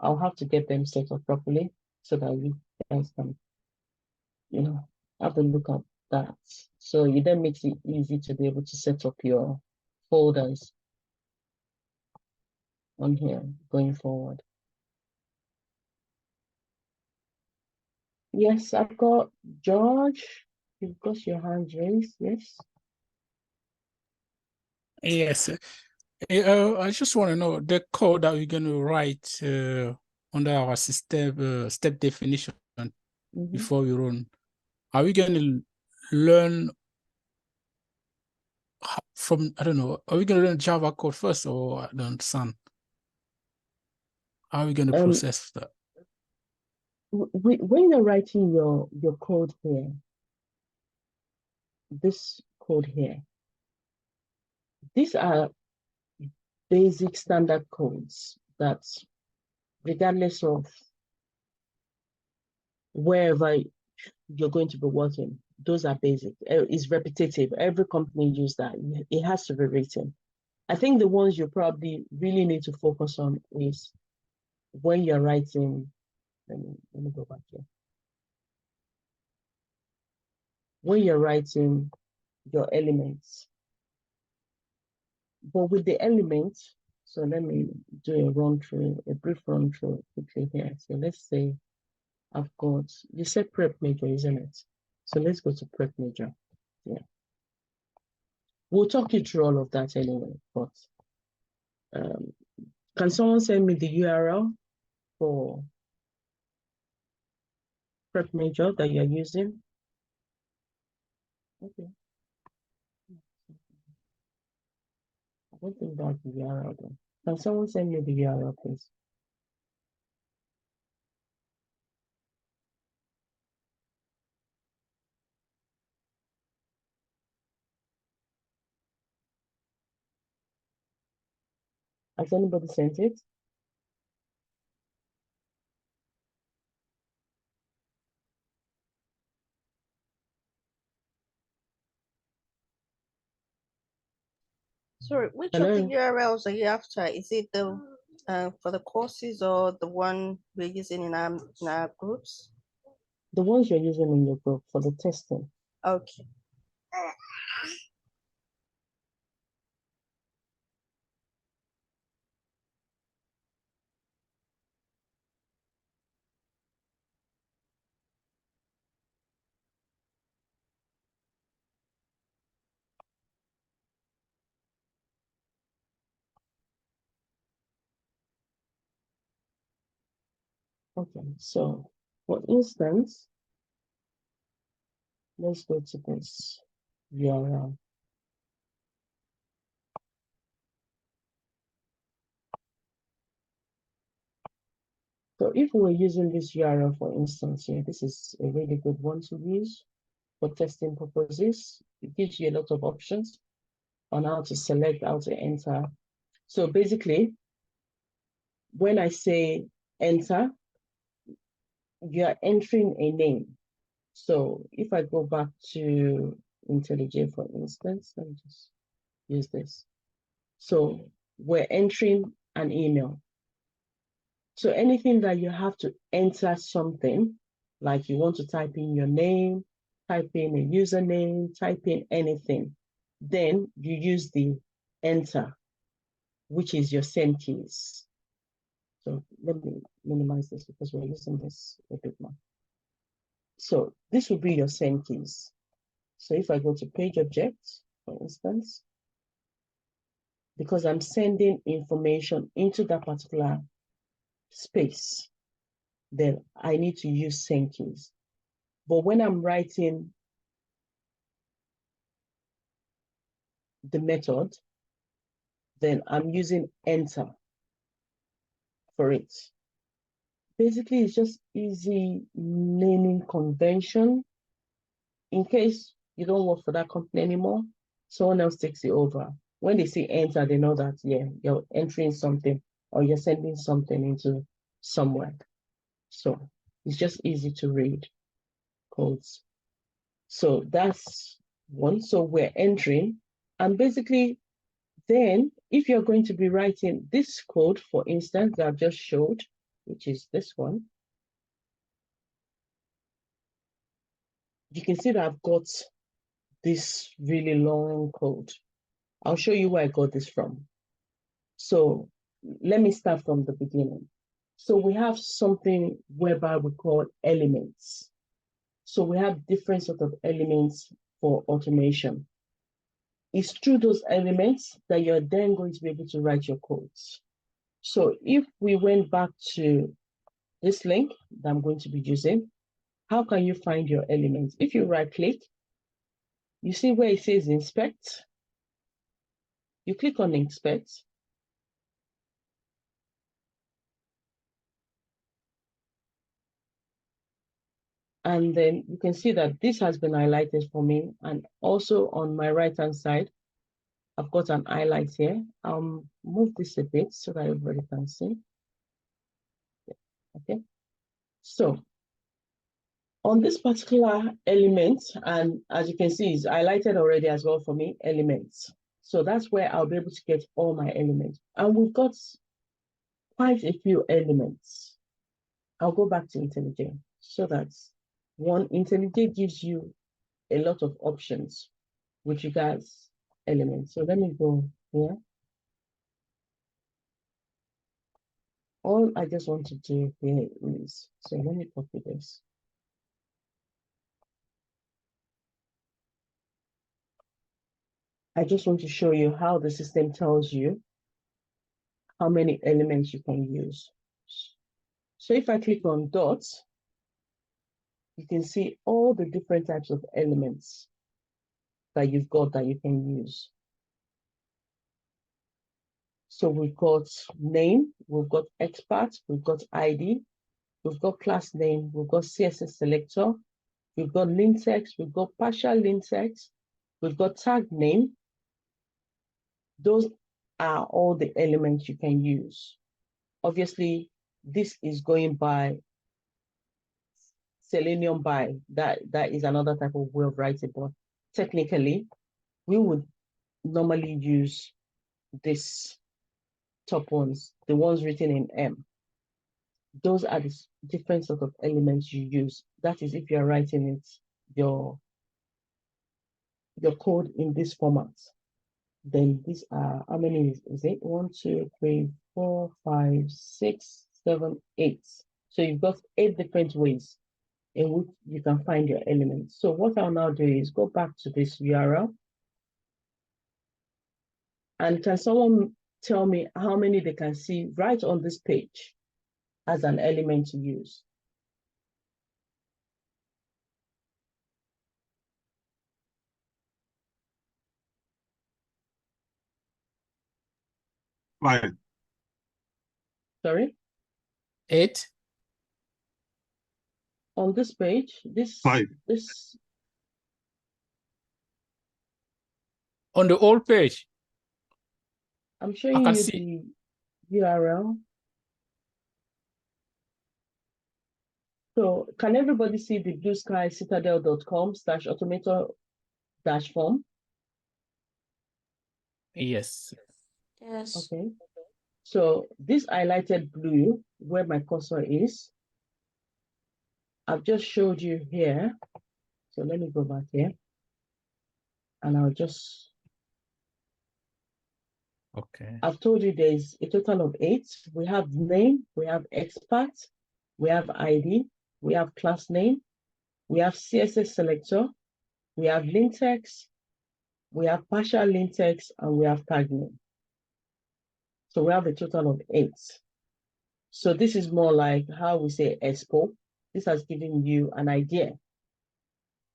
I'll have to get them set up properly so that you guys can, have a look at that. So it then makes it easy to be able to set up your folders on here going forward. Yes, I've got George. You've got your hand raised, yes? Yes. I just want to know the code that we're going to write under our system step definition before we run. Are we going to learn from, I don't know, are we going to learn Java code first, or I don't understand? How are we going to process that? When you're writing your code here, this code here, these are basic standard codes that, regardless of wherever you're going to be working, those are basic. It's repetitive. Every company uses that. It has to be written. I think the ones you probably really need to focus on is when you're writing, let me go back here. When you're writing your elements. But with the elements, so let me do a brief run through quickly here. So let's say I've got, you said prep major, isn't it? So let's go to prep major. Yeah. We'll talk you through all of that anyway, but can someone send me the URL for prep major that you're using? Okay. I don't think that's the URL though. Can someone send me the URL, please? Has anybody sent it? Sorry, which of the Hello? URLs are you after? Is it the for the courses or the one we're using in our groups? The ones you're using in your group for the testing. Okay. Okay, so for instance, let's go to this URL. So if we're using this URL, for instance, here, this is a really good one to use for testing purposes. It gives you a lot of options on how to select, how to enter. So basically, when I say enter, you're entering a name. So if I go back to IntelliJ, for instance, let me just use this. So we're entering an email. So anything that you have to enter something, like you want to type in your name, type in a username, type in anything, then you use the enter, which is your send keys. So let me minimize this because we're using this a bit more. So this will be your send keys. So if I go to page object, for instance, because I'm sending information into that particular space, then I need to use send keys. But when I'm writing the method, then I'm using enter for it. Basically, it's just easy naming convention. In case you don't work for that company anymore, someone else takes it over. When they say enter, they know that, yeah, you're entering something or you're sending something into somewhere. So it's just easy to read codes. So that's one. So we're entering, and basically then if you're going to be writing this code, for instance, that I've just showed, which is this one, you can see that I've got this really long code. I'll show you where I got this from. So let me start from the beginning. So we have something whereby we call elements. So we have different sort of elements for automation. It's through those elements that you're then going to be able to write your codes. So if we went back to this link that I'm going to be using, how can you find your elements? If you right click, you see where it says inspect. You click on inspect. And then you can see that this has been highlighted for me. And also on my right-hand side, I've got an highlight here. I'll move this a bit so that everybody can see. Okay. So on this particular element, and as you can see, it's highlighted already as well for me, elements. So that's where I'll be able to get all my elements. And we've got quite a few elements. I'll go back to IntelliJ. So that's one, IntelliJ gives you a lot of options with regards elements. So let me go here. all I just want to do here is, so let me copy this. I just want to show you how the system tells you how many elements you can use. So if I click on dots, you can see all the different types of elements that you've got that you can use. So we've got name, we've got expert, we've got ID, we've got class name, we've got CSS selector, we've got link text, we've got partial link text, we've got tag name. Those are all the elements you can use. Obviously, this is going by Selenium by, that is another type of way of writing, but technically, we would normally use this top ones, the ones written in M. Those are the different sort of elements you use. That is if you're writing it, your code in this format. Then these are, how many is it? 1, 2, 3, 4, 5, 6, 7, 8. So you've got 8 different ways in which you can find your elements. So what I'll now do is go back to this URL. And can someone tell me how many they can see right on this page as an element to use? Five. Sorry? 8. On this page, this on the old page. I'm showing can you see. the URL. So can everybody see the blueskycitadel.com/automator-form? Yes. Yes. Okay. So this highlighted blue, where my cursor is, I've just showed you here. So let me go back here. And I'll just, okay. I've told you there's a total of 8. We have name, we have expert, we have ID, we have class name, we have CSS selector, we have link text, we have partial link text, and we have tag name. So we have a total of 8. So this is more like how we say expo. This has given you an idea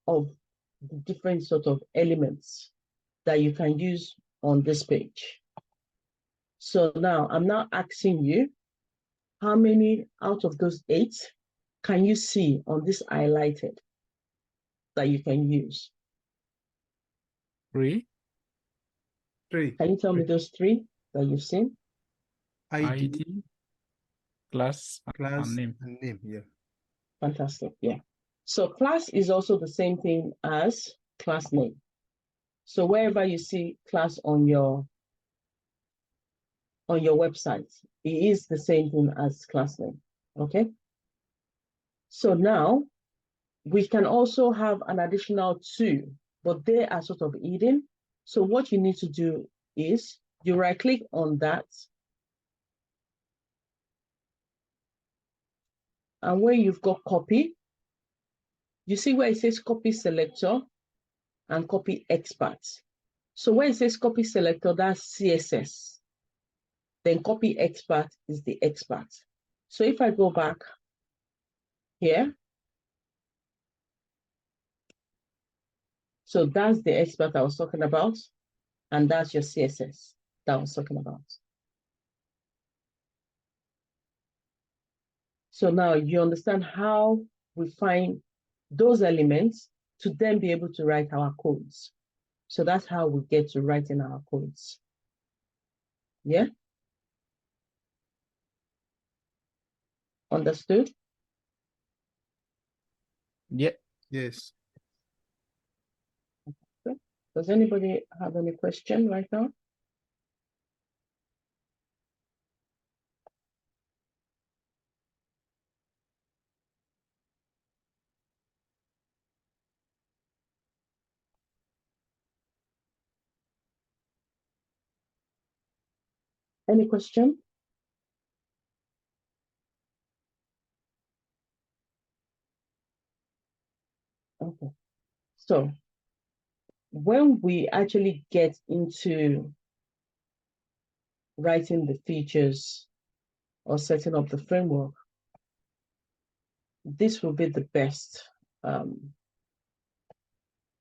of the different sort of elements that you can use on this page. So now I'm now asking you, how many out of those 8 can you see on this highlighted that you can use? 3. 3. Can you tell me those 3 that you've seen? ID, class, class, and name. and name. Yeah. Fantastic. Yeah. So class is also the same thing as class name. So wherever you see class on your website, it is the same thing as class name. Okay. So now we can also have an additional 2, but they are sort of hidden. So what you need to do is you right click on that. And where you've got copy, you see where it says copy selector and copy expert. So where it says copy selector, that's CSS. Then copy expert is the expert. So if I go back here, so that's the expert I was talking about, and that's your CSS that I was talking about. So now you understand how we find those elements to then be able to write our codes. So that's how we get to writing our codes. Yeah? Understood? Yeah. Yes. Okay. Does anybody have any question right now? Any question? Okay. So when we actually get into writing the features or setting up the framework, this will be the best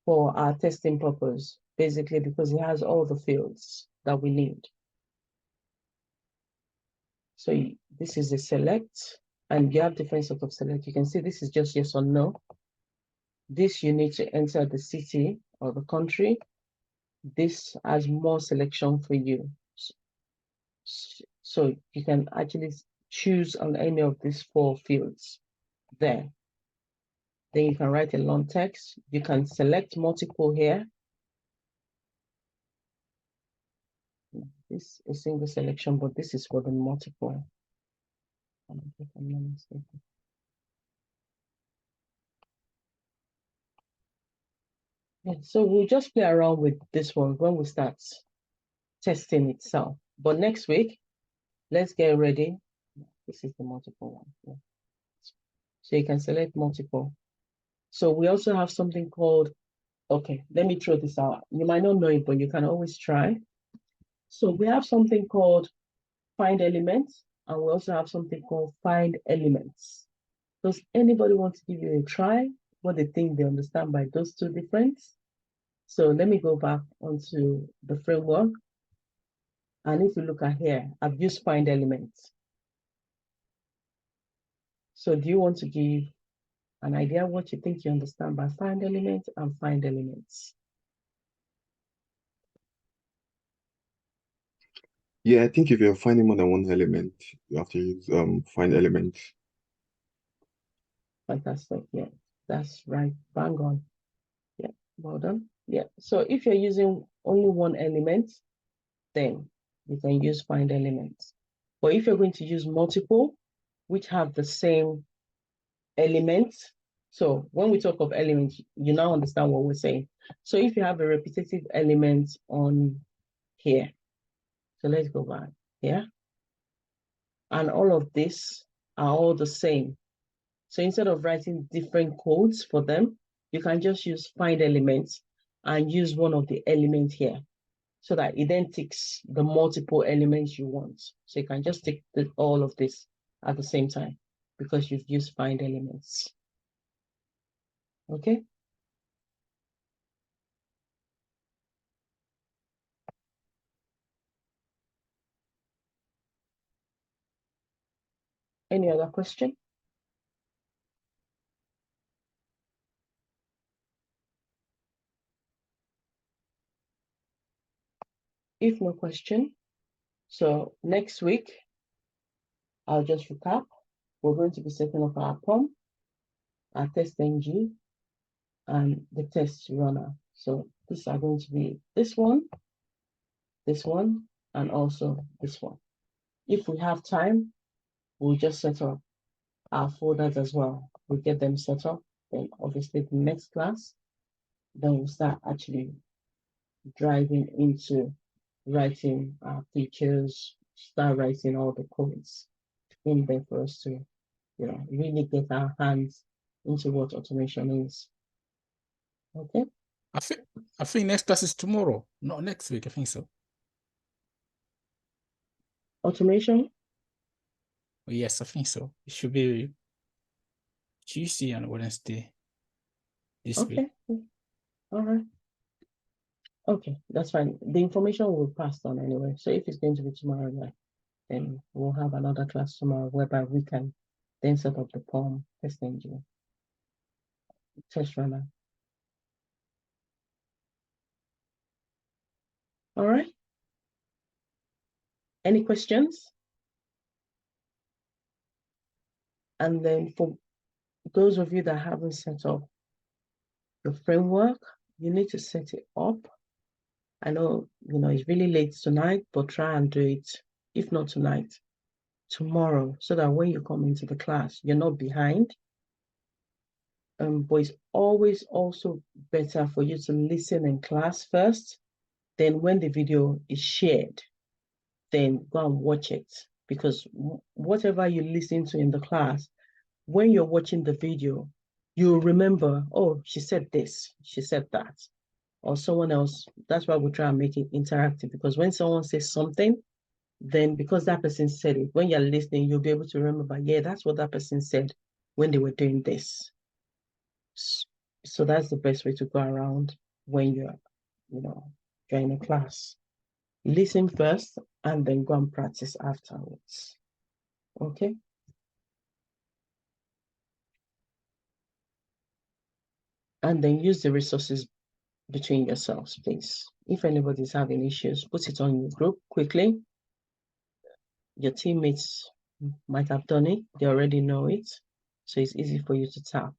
for our testing purpose, basically because it has all the fields that we need. So this is a select, and you have different sort of select. You can see this is just yes or no. This you need to enter the city or the country. This has more selection for you. So you can actually choose on any of these 4 fields there. Then you can write a long text. You can select multiple here. This is a single selection, but this is for the multiple. If I'm not mistaken. Yeah, so we'll just play around with this one when we start testing itself. But next week, let's get ready. This is the multiple one. Yeah. So you can select multiple. So we also have something called, okay, let me throw this out. You might not know it, but you can always try. So we have something called find elements, and we also have something called find elements. Does anybody want to give you a try? What they think they understand by those 2 difference? So let me go back onto the framework. And if you look at here, I've used find elements. So do you want to give an idea what you think you understand by find elements and find elements? Yeah, I think if you're finding more than one element, you have to use find element. Fantastic. Yeah, that's right. Bang on. Yeah, well done. Yeah. So if you're using only one element, then you can use find elements. But if you're going to use multiple, which have the same elements, so when we talk of elements, you now understand what we're saying. So if you have a repetitive element on here, so let's go back here, and all of this are all the same. So instead of writing different codes for them, you can just use find elements and use one of the elements here, so that it then takes the multiple elements you want. So you can just take all of this at the same time because you've used find elements. Okay. Any other question? If no question, so next week, I'll just recap. We're going to be setting up our POM, our test NG, and the test runner. So these are going to be this one, and also this one. If we have time, we'll just set up our folders as well. We'll get them set up. Then obviously the next class, then we'll start actually driving into writing our features, start writing all the codes in there for us to, really get our hands into what automation is. Okay. I think next class is tomorrow, not next week. I think so. Automation? Yes, I think so. It should be Tuesday and Wednesday this week. Okay. All right. Okay, that's fine. The information will be passed on anyway. So if it's going to be tomorrow night, then we'll have another class tomorrow whereby we can then set up the POM test engine, test runner. All right. Any questions? And then for those of you that haven't set up the framework, you need to set it up. I know, it's really late tonight, but try and do it, if not tonight, tomorrow, so that when you come into the class, you're not behind. But it's always also better for you to listen in class first. Then when the video is shared, then go and watch it. Because whatever you listen to in the class, when you're watching the video, you remember, oh, she said this, she said that, or someone else. That's why we try and make it interactive, because when someone says something, then because that person said it, when you're listening, you'll be able to remember, yeah, that's what that person said when they were doing this. So that's the best way to go around when you're, you're in a class. Listen first and then go and practice afterwards. Okay? And then use the resources between yourselves, please. If anybody's having issues, put it on your group quickly. Your teammates might have done it. They already know it. So it's easy for you to tap.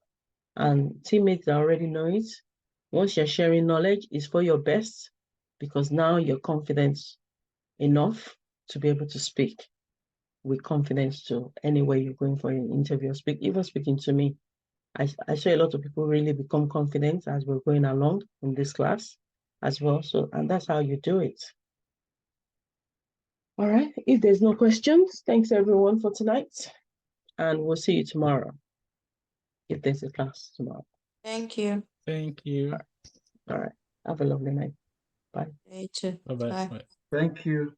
And teammates that already know it, once you're sharing knowledge, it's for your best, because now you're confident enough to be able to speak with confidence to anywhere you're going for an interview. Even speaking to me, I saw a lot of people really become confident as we're going along in this class as well. So, and that's how you do it. All right. If there's no questions, thanks everyone for tonight. And we'll see you tomorrow if there's a class tomorrow. Thank you. Thank you. All right. Have a lovely night. Bye. You too. Bye-bye. Bye. Bye. Thank you.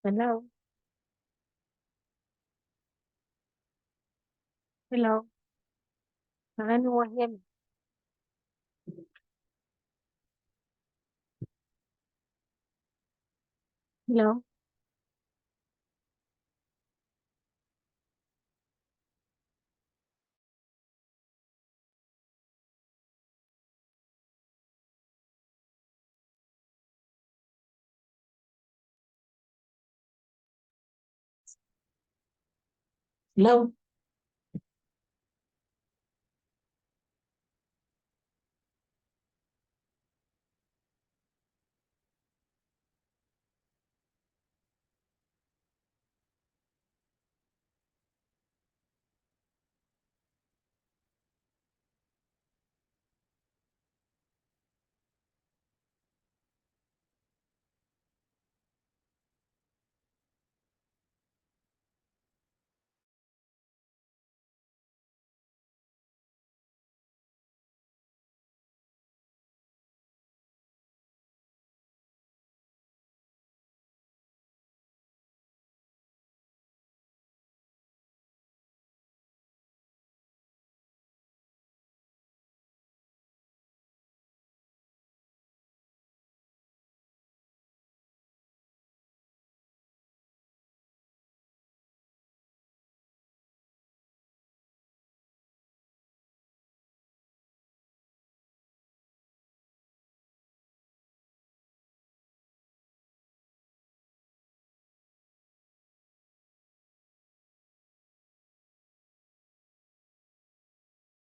Hello. Hello. Can anyone hear me? Hello. Hello.